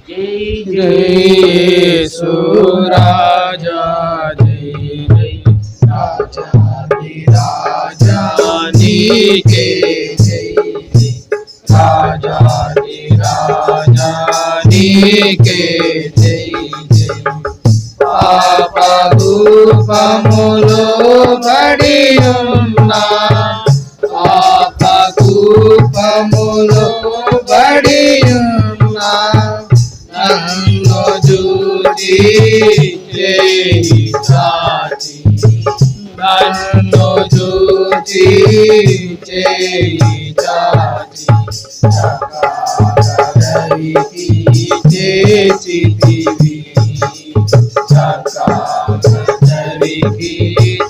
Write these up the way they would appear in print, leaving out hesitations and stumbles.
जय येशु राजा, जय जय राजा नीके जय जय राजा नीके जय जय పాపకూపములో పడి ఉన్నా పాపకూపములో పడి ఉన్నా నన్ను చూచి చేయి చాచి నన్ను చూచి చేయి చాచి చకారరికి చేసితివి చకారరికి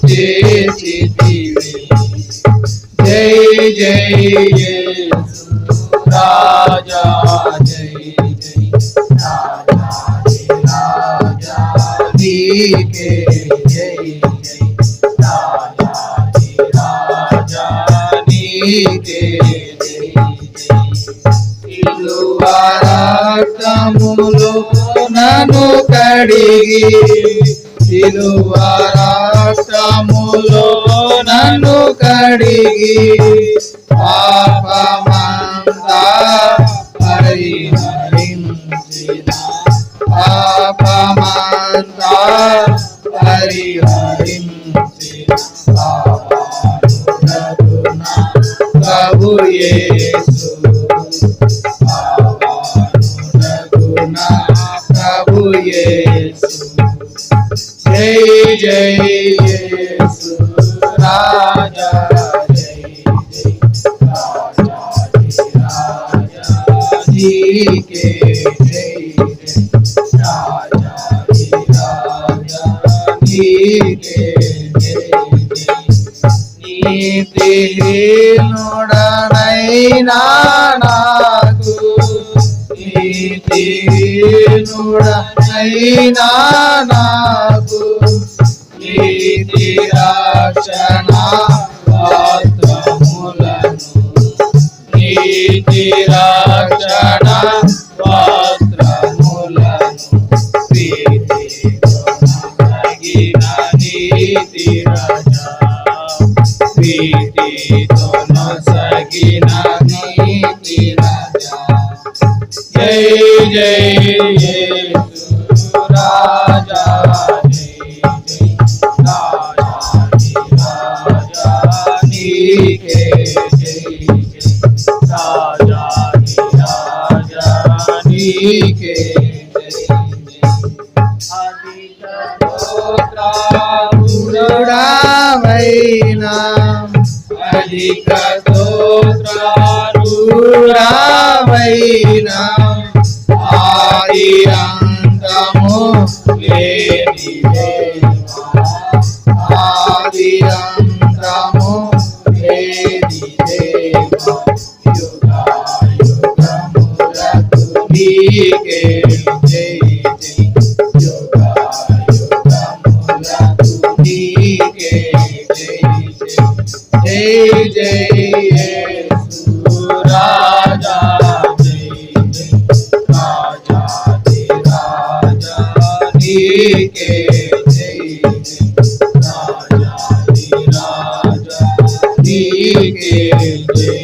చేసితివి జై జై యేసు రాజా జై జై రాజా నీకే జై జై రాజా నీకే జై జై సిలువ రక్తములో నన్ను కడిగి సిలువ రక్తములో నన్ను కడిగి పాపమంతా పరిహరించిన పాపమంతా పరిహరించిన పాపాత్ముడగున ప్రభు యేసు పాపాత్ముడగున ప్రభు యేసు జై జై యేసు రాజా జై జై రాజా నీకే జై జై రాజా నీకే జై జై నీతిహీనుడనైనా నాకు నీతిహీనుడనైనా నాకు నీతి రక్షణ పాత్రములను నీతి రక్షణ పాత్రములను తగిన నీతి రాజా ప్రీతితో నొసగిన నీతి రాజా జై జై యేసు రాజా జై జై రాజా నీకే జై జై రాజా నీకే జై జై అధిక స్తోత్రముడవైనా అధిక స్తోత్రముడవైనా ఆది అంతము లేని దేవా ఆది అంతము లేని దేవా యుగములకు నీకే జై జై యుగములకు నీకే జై జై జై యేసు రాజా జై జై రాజా నీకే జై జై రాజా నీకే జై జై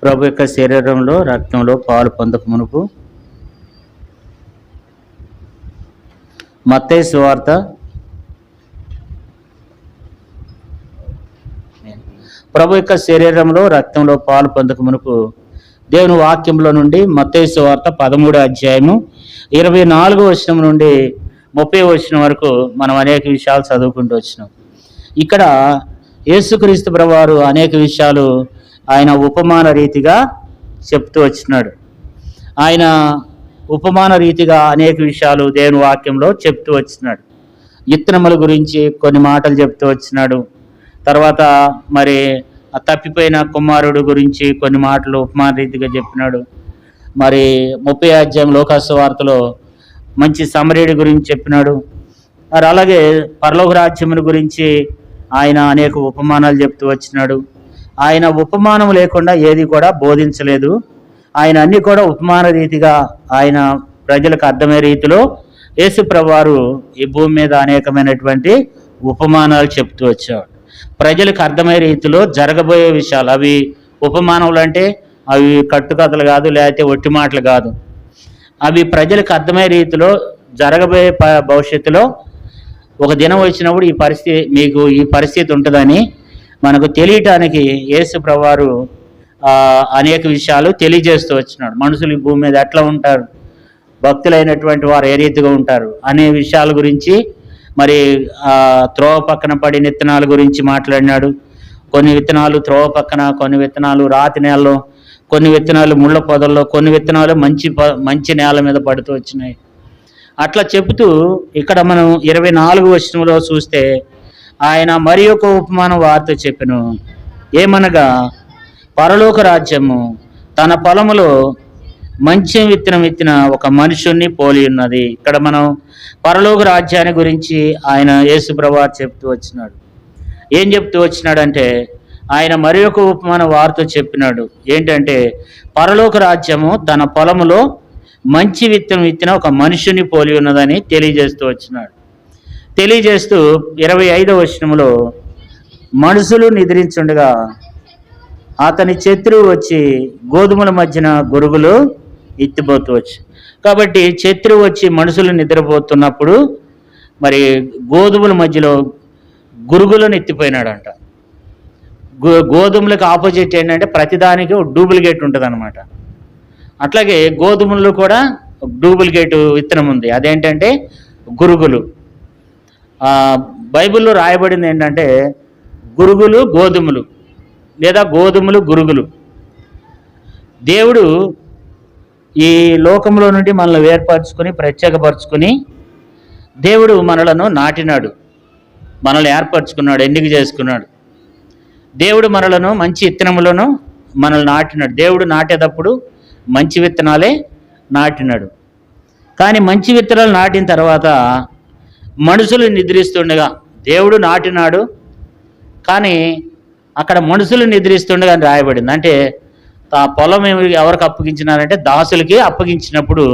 ప్రభు యొక్క శరీరంలో రక్తంలో పాలు పొందక మునుపు మత్తయి సువార్త ప్రభు యొక్క శరీరంలో రక్తంలో పాలు పొందక మునుపు దేవుని వాక్యంలో నుండి మత్తయి సువార్త 13వ అధ్యాయము 24వ వచనం నుండి 30వ వచనం వరకు మనం అనేక విషయాలు చదువుకుంటూ వచ్చినాం. ఇక్కడ యేసుక్రీస్తు ప్రభువారు అనేక విషయాలు ఆయన ఉపమాన రీతిగా చెప్తూ వచ్చినాడు. ఆయన ఉపమాన రీతిగా అనేక విషయాలు దేవుని వాక్యంలో చెప్తూ వచ్చినాడు. విత్తనముల గురించి కొన్ని మాటలు చెప్తూ వచ్చినాడు. తర్వాత మరి ఆ తప్పిపోయిన కుమారుడు గురించి కొన్ని మాటలు ఉపమాన రీతిగా చెప్పినాడు. మరి 30వ అధ్యాయం లోకాసు వార్తలో మంచి సమరేయుడి గురించి చెప్పినాడు. మరి అలాగే పరలోక రాజ్యముని గురించి ఆయన అనేక ఉపమానాలు చెప్తూ వచ్చినాడు. ఆయన ఉపమానం లేకుండా ఏది కూడా బోధించలేదు. ఆయన అన్ని కూడా ఉపమాన రీతిగా ఆయన ప్రజలకు అర్థమయ్యే రీతిలో యేసుప్రభువు వారు ఈ భూమి మీద అనేకమైనటువంటి ఉపమానాలు చెప్తూ వచ్చేవాడు. ప్రజలకు అర్థమయ్యే రీతిలో జరగబోయే విషయాలు, అవి ఉపమానములు అంటే అవి కట్టుకథలు కాదు, లేకపోతే ఒట్టి మాటలు కాదు. అవి ప్రజలకు అర్థమయ్యే రీతిలో జరగబోయే భవిష్యత్తులో ఒక దినం వచ్చినప్పుడు ఈ పరిస్థితి ఉంటుందని మనకు తెలియటానికి యేసుప్రభువు వారు అనేక విషయాలు తెలియజేస్తూ వచ్చినాడు. మనుషులు ఈ భూమి మీద ఎట్లా ఉంటారు, భక్తులైనటువంటి వారు ఏ రీతిగా ఉంటారు అనే విషయాల గురించి, మరి త్రోవ పక్కన పడిన విత్తనాల గురించి మాట్లాడినాడు. కొన్ని విత్తనాలు త్రోవ పక్కన, కొన్ని విత్తనాలు రాతి నేలలో, కొన్ని విత్తనాలు ముళ్ళ పొదల్లో, కొన్ని విత్తనాలు మంచి నేల మీద పడుతూ వచ్చినాయి. అట్లా చెబుతూ ఇక్కడ మనం 24వ వచనంలో చూస్తే ఆయన మరి ఒక ఉపమానం వార్త చెప్పెను. ఏమనగా, పరలోక రాజ్యము తన పొలములో మంచి విత్తనం విత్తిన ఒక మనుషుణ్ణి పోలి ఉన్నది. ఇక్కడ మనం పరలోక రాజ్యాన్ని గురించి ఆయన యేసుప్రభువు చెప్తూ వచ్చినాడు. ఏం చెప్తూ వచ్చినాడంటే, ఆయన మరి ఒక ఉపమాన వార్త చెప్పినాడు. ఏంటంటే, పరలోక రాజ్యము తన పొలములో మంచి విత్తనం విత్తిన ఒక మనుషుని పోలి ఉన్నదని తెలియజేస్తూ వచ్చినాడు. తెలియజేస్తూ 25వ వచనంలో, మనుషులు నిద్రించుండగా అతని శత్రువు వచ్చి గోధుమల మధ్యన గురుగులు ఎత్తిపోతూ వచ్చి. కాబట్టి శత్రువు వచ్చి మనుషులు నిద్రపోతున్నప్పుడు మరి గోధుమల మధ్యలో గురుగులను ఎత్తిపోయినాడంట. గోధుమలకు ఆపోజిట్ ఏంటంటే ప్రతిదానికి ఒక డూప్లికేట్ ఉంటుంది అనమాట. అట్లాగే గోధుమల్లో కూడా డూప్లికేట్ విత్తనం ఉంది. అదేంటంటే గురుగులు. బైబిల్లో రాయబడింది ఏంటంటే గురుగులు గోధుమలు, లేదా గోధుమలు గురుగులు. దేవుడు ఈ లోకంలో నుండి మనల్ని ఏర్పరచుకొని ప్రత్యేకపరచుకొని దేవుడు మనలను నాటినాడు, మనల్ని ఏర్పరచుకున్నాడు, ఎన్నిక చేసుకున్నాడు. దేవుడు మనలను మంచి విత్తనములను మనల్ని నాటినాడు. దేవుడు నాటేటప్పుడు మంచి విత్తనాలే నాటినాడు. కానీ మంచి విత్తనాలు నాటిన తర్వాత మనుషులు నిద్రిస్తుండగా, దేవుడు నాటినాడు కానీ అక్కడ మనుషులు నిద్రిస్తుండగా అని రాయబడింది. అంటే ఆ పొలం ఎవరికి అప్పగించినారంటే దాసులకి అప్పగించినప్పుడు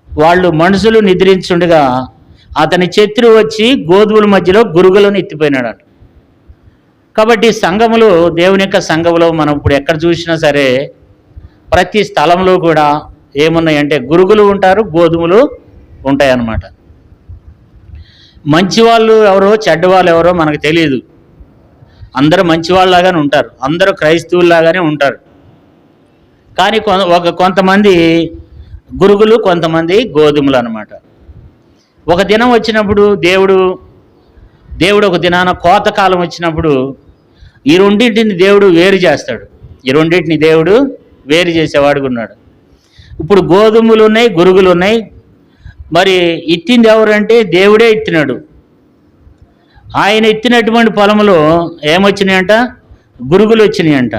వాళ్ళు మనుషులు నిద్రించుండగా అతని శత్రువు వచ్చి గోధుమల మధ్యలో గురుగులను ఎత్తిపోయినాడు. కాబట్టి సంఘములో, దేవుని యొక్క సంఘములో మనం ఇప్పుడు ఎక్కడ చూసినా సరే ప్రతి స్థలంలో కూడా ఏమున్నాయంటే గురుగులు ఉంటారు, గోధుమలు ఉంటాయన్నమాట. మంచి వాళ్ళు ఎవరో చెడ్డ వాళ్ళు ఎవరో మనకు తెలియదు. అందరూ మంచి వాళ్ళలాగానే ఉంటారు, అందరూ క్రైస్తవుల్లాగానే ఉంటారు. కానీ కొంతమంది గురుగులు, కొంతమంది గోధుమలు అన్నమాట. ఒక దినం వచ్చినప్పుడు దేవుడు ఒక దినాన కోతకాలం వచ్చినప్పుడు ఈ రెండింటిని దేవుడు వేరు చేస్తాడు. ఈ రెండింటిని దేవుడు వేరు చేసేవాడుగా ఉన్నాడు. ఇప్పుడు గోధుమలు ఉన్నాయి, గురుగులు ఉన్నాయి. మరి ఇత్తింది ఎవరంటే దేవుడే ఎత్తినాడు. ఆయన ఎత్తినటువంటి పొలంలో ఏమొచ్చినాయంట? గురుగులు వచ్చినాయంట.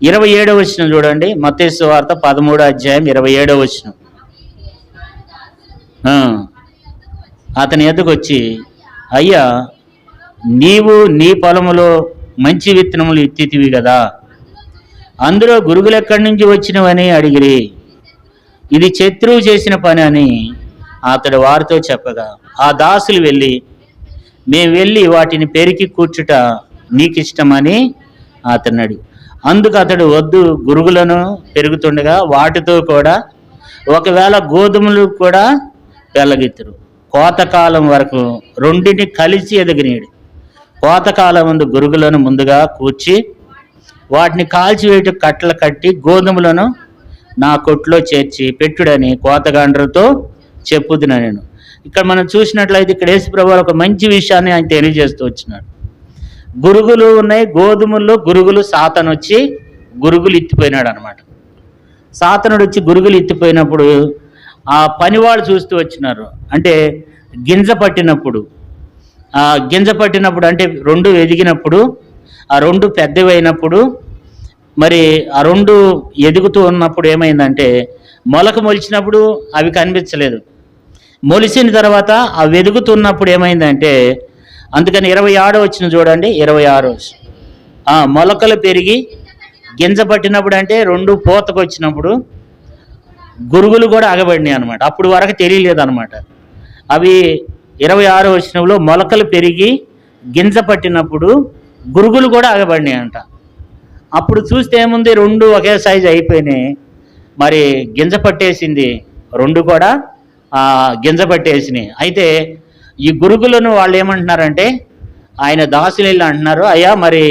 27వ వచనం చూడండి, మత్తయి సువార్త 13వ అధ్యాయం 27వ వచనం. అతని ఎద్దకు వచ్చి, అయ్యా, నీవు నీ పొలములో మంచి విత్తనములు ఎత్తితివి కదా, అందులో గురుగులు ఎక్కడి నుంచి వచ్చినవని అడిగిరి. ఇది శత్రువు చేసిన పని అని అతడు వారితో చెప్పగా, ఆ దాసులు మేము వెళ్ళి వాటిని పెరికి కూర్చుట నీకిష్టమని అతన్నాడు. అందుకు అతడు, వద్దు, గురుగులను పెరుగుతుండగా వాటితో కూడా ఒకవేళ గోధుమలు కూడా పెళ్ళగిత్తురు. కోతకాలం వరకు రెండింటిని కలిసి ఎదగనీడు. కోతకాలం ముందు గురుగులను ముందుగా కూర్చి వాటిని కాల్చివేయట కట్టలు కట్టి గోధుమలను నా కొట్లో చేర్చి పెట్టుడని కోతగాండ్రతో చెప్పుదున నేను. ఇక్కడ మనం చూసినట్లయితే ఇక్కడ యేసుప్రభువు ఒక మంచి విషయాన్ని ఆయన తెలియజేస్తూ వచ్చినాడు. గురుగులు ఉన్నాయి, గోధుమల్లో గురుగులు. సాతాను వచ్చి గురుగులు ఎత్తిపోయినాడు అనమాట. సాతానుడు వచ్చి గురుగులు ఎత్తిపోయినప్పుడు ఆ పనివాళ్ళు చూస్తూ వచ్చినారు. అంటే గింజ పట్టినప్పుడు అంటే రెండు ఎదిగినప్పుడు, ఆ రెండు పెద్దవి అయినప్పుడు, మరి ఆ రెండు ఎదుగుతూ ఉన్నప్పుడు ఏమైందంటే మొలక మొలిచినప్పుడు అవి కనిపించలేదు. మొలిసిన తర్వాత ఆ వెదుగుతున్నప్పుడు ఏమైందంటే, అందుకని 26 వచ్చిన చూడండి, 26 మొలకలు పెరిగి గింజ పట్టినప్పుడు అంటే రెండు పూతకు వచ్చినప్పుడు గురుగులు కూడా ఆగబడినాయి అనమాట. అప్పుడు వరకు తెలియలేదు అనమాట. అవి 26 వచనంలో మొలకలు పెరిగి గింజ పట్టినప్పుడు గురుగులు కూడా ఆగబడినాయి అంట. అప్పుడు చూస్తే ఏముంది, రెండు ఒకే సైజు అయిపోయినాయి. మరి గింజ పట్టేసింది, రెండు కూడా గింజ పట్టేసినాయి. అయితే ఈ గురుగులను వాళ్ళు ఏమంటున్నారంటే, ఆయన దాసులు వెళ్ళి అంటున్నారు, అయ్యా మరి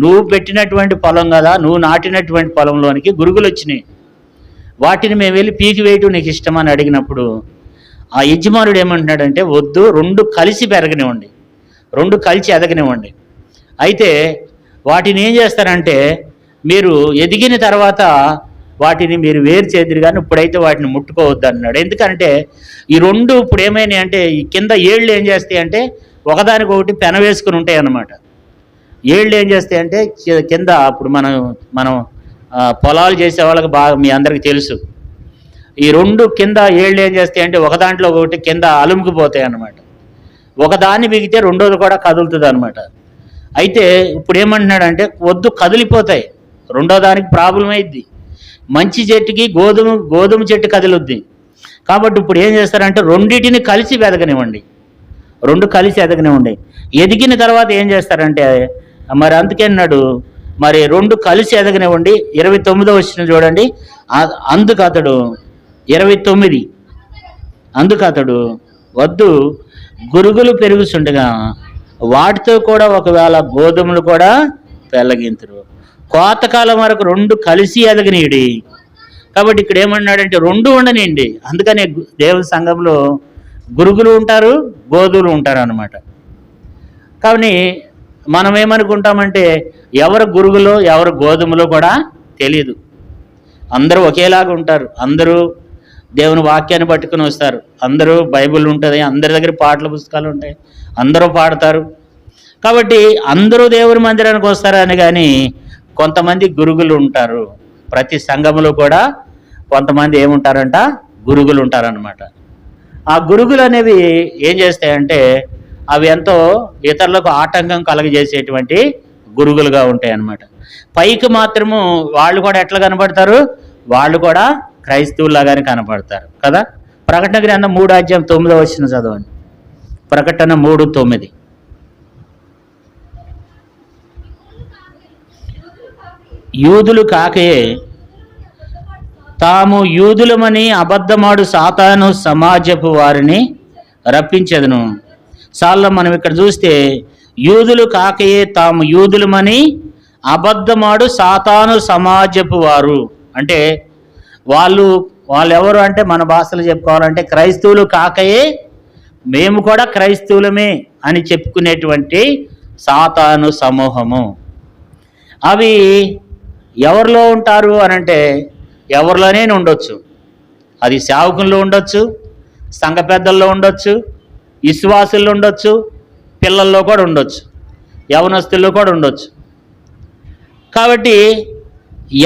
నువ్వు పెట్టినటువంటి పొలం కదా, నువ్వు నాటినటువంటి పొలంలోనికి గురుగులు వచ్చినాయి, వాటిని మేము వెళ్ళి పీకి వేయటం నీకు ఇష్టమని అడిగినప్పుడు ఆ యజమానుడు ఏమంటున్నాడంటే, వద్దు, రెండు కలిసి పెరగనివ్వండి, రెండు కలిసి ఎదగనివ్వండి. అయితే వాటిని ఏం చేస్తారంటే, మీరు ఎదిగిన తర్వాత వాటిని మీరు వేరు చేదురు కానీ ఇప్పుడైతే వాటిని ముట్టుకోవద్దు అన్నాడు. ఎందుకంటే ఈ రెండు ఇప్పుడు ఏమైనాయి అంటే, ఈ కింద ఏళ్ళు ఏం చేస్తాయి అంటే ఒకదానికొకటి పెన వేసుకుని ఉంటాయి అన్నమాట. ఏళ్ళు ఏం చేస్తాయి అంటే కింద, ఇప్పుడు మనం పొలాలు చేసే వాళ్ళకి బాగా మీ అందరికీ తెలుసు, ఈ రెండు కింద ఏళ్ళు ఏం చేస్తాయి అంటే ఒక దాంట్లో ఒకటి కింద అలుముకుపోతాయి అన్నమాట. ఒకదాన్ని బిగితే రెండోది కూడా కదులుతుంది అనమాట. అయితే ఇప్పుడు ఏమంటున్నాడంటే, వద్దు, కదిలిపోతాయి, రెండో దానికి ప్రాబ్లం అయింది. మంచి చెట్టుకి గోధుమ చెట్టు కదులుద్ది. కాబట్టి ఇప్పుడు ఏం చేస్తారంటే రెండింటిని కలిసి ఎదగనివ్వండి, రెండు కలిసి ఎదగనివ్వండి. ఎదిగిన తర్వాత ఏం చేస్తారంటే, మరి అందుకే అన్నాడు, మరి రెండు కలిసి ఎదగనివ్వండి. 29 వచ్చిన చూడండి, అందుకు అతడు 29 అందుకు అతడు వద్దు, గురుగులు పెరుగుచుండగా వాటితో కూడా ఒకవేళ గోధుమలు కూడా పెళ్ళగింతురు, కోతకాలం వరకు రెండు కలిసి ఎదగనీయుడి. కాబట్టి ఇక్కడ ఏమన్నాడంటే రెండు ఉండనియండి. అందుకనే దేవుని సంఘంలో గురుగులు ఉంటారు, గోధుమలు ఉంటారు అన్నమాట. కానీ మనం ఏమనుకుంటామంటే ఎవరు గురుగులో ఎవరు గోధుమలో కూడా తెలియదు. అందరూ ఒకేలాగా ఉంటారు, అందరూ దేవుని వాక్యాన్ని పట్టుకుని వస్తారు, అందరూ బైబిల్ ఉంటుంది, అందరి దగ్గర పాటల పుస్తకాలు ఉంటాయి, అందరూ పాడతారు. కాబట్టి అందరూ దేవుని మందిరానికి వస్తారని, కానీ కొంతమంది గురుగులు ఉంటారు. ప్రతి సంఘంలో కూడా కొంతమంది ఏముంటారంట, గురుగులు ఉంటారనమాట. ఆ గురుగులు అనేవి ఏం చేస్తాయంటే అవి ఎంతో ఇతరులకు ఆటంకం కలగజేసేటువంటి గురుగులుగా ఉంటాయి అన్నమాట. పైకి మాత్రము వాళ్ళు కూడా ఎట్లా కనబడతారు, వాళ్ళు కూడా క్రైస్తవులాగానే కనబడతారు కదా. ప్రకటన గ్రంథం 3:9 చదవండి. ప్రకటన 3:9. యూదులు కాకయే తాము యూదులమని అబద్ధమాడు సాతాను సమాజపు వారిని రప్పించెదను. చాలా మనం ఇక్కడ చూస్తే యూదులు కాకయే తాము యూదులమని అబద్ధమాడు సాతాను సమాజపు వారు అంటే వాళ్ళు ఎవరు అంటే, మన భాషలో చెప్పుకోవాలంటే క్రైస్తవులు కాకయే మేము కూడా క్రైస్తవులమే అని చెప్పుకునేటువంటి సాతాను సమూహము. అవి ఎవరిలో ఉంటారు అనంటే ఎవరిలోనే ఉండొచ్చు. అది సేవకుల్లో ఉండొచ్చు, సంఘ పెద్దల్లో ఉండొచ్చు, విశ్వాసుల్లో ఉండొచ్చు, పిల్లల్లో కూడా ఉండొచ్చు, యవనస్తుల్లో కూడా ఉండొచ్చు. కాబట్టి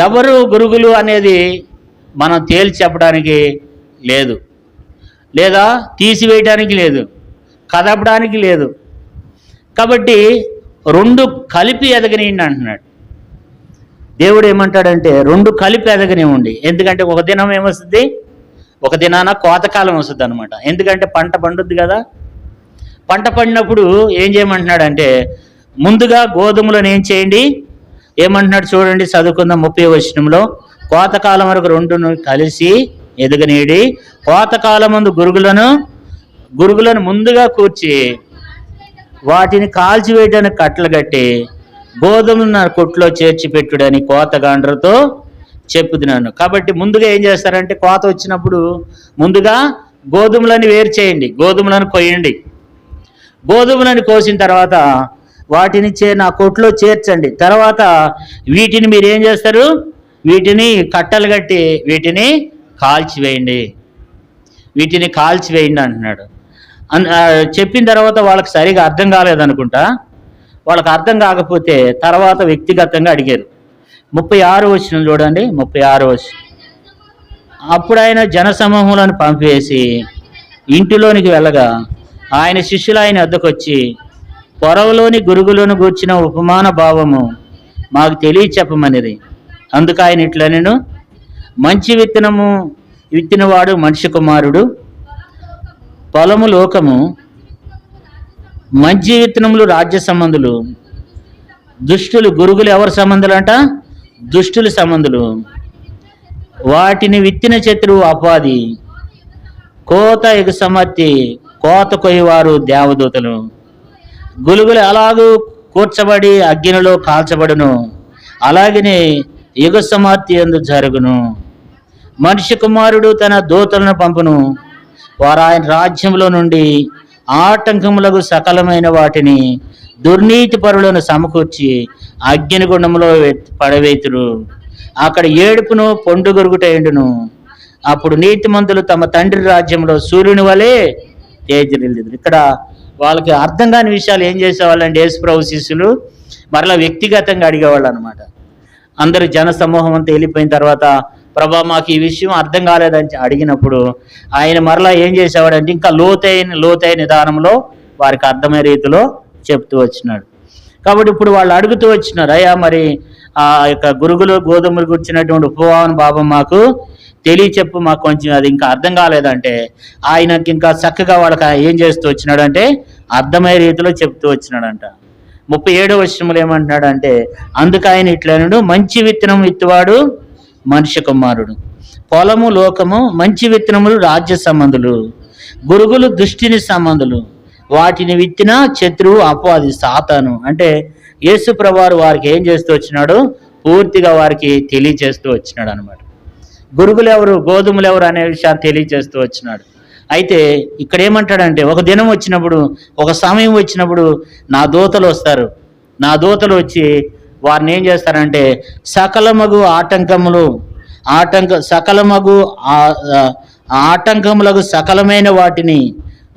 ఎవరు గురుగులు అనేది మనం తేల్చి చెప్పడానికి లేదు, లేదా తీసివేయడానికి లేదు, కదపడానికి లేదు. కాబట్టి రెండు కలిపి ఎదగనియండి అంటున్నాడు దేవుడు. ఏమంటాడంటే రెండు కలిపి ఎదగనివ్వండి. ఎందుకంటే ఒక దినం ఏమొస్తుంది, ఒక దినాన కోతకాలం వస్తుంది అనమాట. ఎందుకంటే పంట పండుద్ది కదా. పంట పండినప్పుడు ఏం చేయమంటున్నాడంటే ముందుగా గోధుమలను ఏం చేయండి, ఏమంటున్నాడు చూడండి, చదువుకుందాం 30వ వచనంలో. కోతకాలం వరకు రెండును కలిసి ఎదగనీడి, కోతకాలం ముందు గురుగులను ముందుగా కూర్చి వాటిని కాల్చివేయడానికి కట్టలు కట్టి గోధుమలు నా కొట్లో చేర్చి పెట్టుడని కోతగాండ్రతో చెప్పుతున్నాను. కాబట్టి ముందుగా ఏం చేస్తారంటే కోత వచ్చినప్పుడు ముందుగా గోధుమలను వేరు చేయండి, గోధుమలను కొయ్యండి. గోధుమలను కోసిన తర్వాత వాటిని నా కొట్లో చేర్చండి. తర్వాత వీటిని మీరు ఏం చేస్తారు, వీటిని కట్టలు కట్టి వీటిని కాల్చివేయండి, వీటిని కాల్చివేయండి అంటున్నాడు. చెప్పిన తర్వాత వాళ్ళకి సరిగా అర్థం కాలేదనుకుంటా. వాళ్ళకి అర్థం కాకపోతే తర్వాత వ్యక్తిగతంగా అడిగారు. 36 వచనం చూడండి, 36 వచనం. అప్పుడు ఆయన జనసమూహములను పంపివేసి ఇంటిలోనికి వెళ్ళగా ఆయన శిష్యులు ఆయన వద్దకు వచ్చి, పొరవలోని గురుగులను గూర్చిన ఉపమాన భావము మాకు తెలియచెప్పమనిది. అందుకు ఆయన ఇట్లనెను, మంచి విత్తనము విత్తినవాడు మనిషి కుమారుడు, పొలము లోకము, మంచి విత్తనములు రాజ్య సంబంధులు, దుష్టులు గురుగులు ఎవరి సంబంధులు అంట? దుష్టుల సంబంధులు. వాటిని విత్తిన శత్రువు అపవాది, కోత ఎగుసమర్తి, కోత కొయ్యవారు దేవదూతలు. గురుగులు అలాగూ కూర్చబడి అగ్నిలో కాల్చబడును, అలాగనే యుగసమాప్తి యందు జరుగును. మనిషి కుమారుడు తన దూతలను పంపును, వారు ఆయన రాజ్యంలో నుండి ఆటంకములకు సకలమైన వాటిని దుర్నీతి పరులను సమకూర్చి అగ్నిగుండంలో పడవేతురు. అక్కడ ఏడుపును పొండుగొరుగుటయుండును. అప్పుడు నీతిమంతులు తమ తండ్రి రాజ్యంలో సూర్యుని వలె తేజరిల్లుదురు. ఇక్కడ వాళ్ళకి అర్థం కాని విషయాలు ఏం చేసేవాళ్ళండి యేసుప్రభు శిష్యులు? మరలా వ్యక్తిగతంగా అడిగేవాళ్ళు అనమాట. అందరు జన సమూహం అంతా వెళ్ళిపోయిన తర్వాత, ప్రభా మాకు ఈ విషయం అర్థం కాలేదని అడిగినప్పుడు ఆయన మరలా ఏం చేసేవాడంటే ఇంకా లోతైన విధానంలో వారికి అర్థమయ్యే రీతిలో చెప్తూ వచ్చినాడు. కాబట్టి ఇప్పుడు వాళ్ళు అడుగుతూ వచ్చినారు, అయ్యా మరి ఆ యొక్క గురుగులు గోధుమలు గుర్చినటువంటి ఉపవాహన భావం మాకు తెలియచెప్పు, మాకు కొంచెం అది ఇంకా అర్థం కాలేదంటే ఆయనకి ఇంకా చక్కగా వాళ్ళకి ఏం చేస్తూ వచ్చినాడంటే అర్థమయ్యే రీతిలో చెప్తూ వచ్చినాడంట. 37వ వచనంలో ఏమంటున్నాడంటే, అందుకు ఆయన ఇట్లనడు, మంచి విత్తనం విత్తువాడు మనిషి కుమారుడు, పొలము లోకము, మంచి విత్తనములు రాజ్య సంబంధులు, గురుగులు దుష్టిని సంబంధులు, వాటిని విత్తిన శత్రువు అపవాది సాతాను. అంటే యేసు ప్రభువారు వారికి ఏం చేస్తూ వచ్చినాడు? పూర్తిగా వారికి తెలియచేస్తూ వచ్చినాడు అనమాట. గురుగులు ఎవరు, గోధుమలు ఎవరు అనే విషయాన్ని తెలియచేస్తూ వచ్చినాడు. అయితే ఇక్కడ ఏమంటాడంటే, ఒక దినం వచ్చినప్పుడు, ఒక సమయం వచ్చినప్పుడు నా దూతలు వస్తారు. నా దూతలు వచ్చి వారిని ఏం చేస్తారంటే సకలమగు ఆటంకములకు సకలమైన వాటిని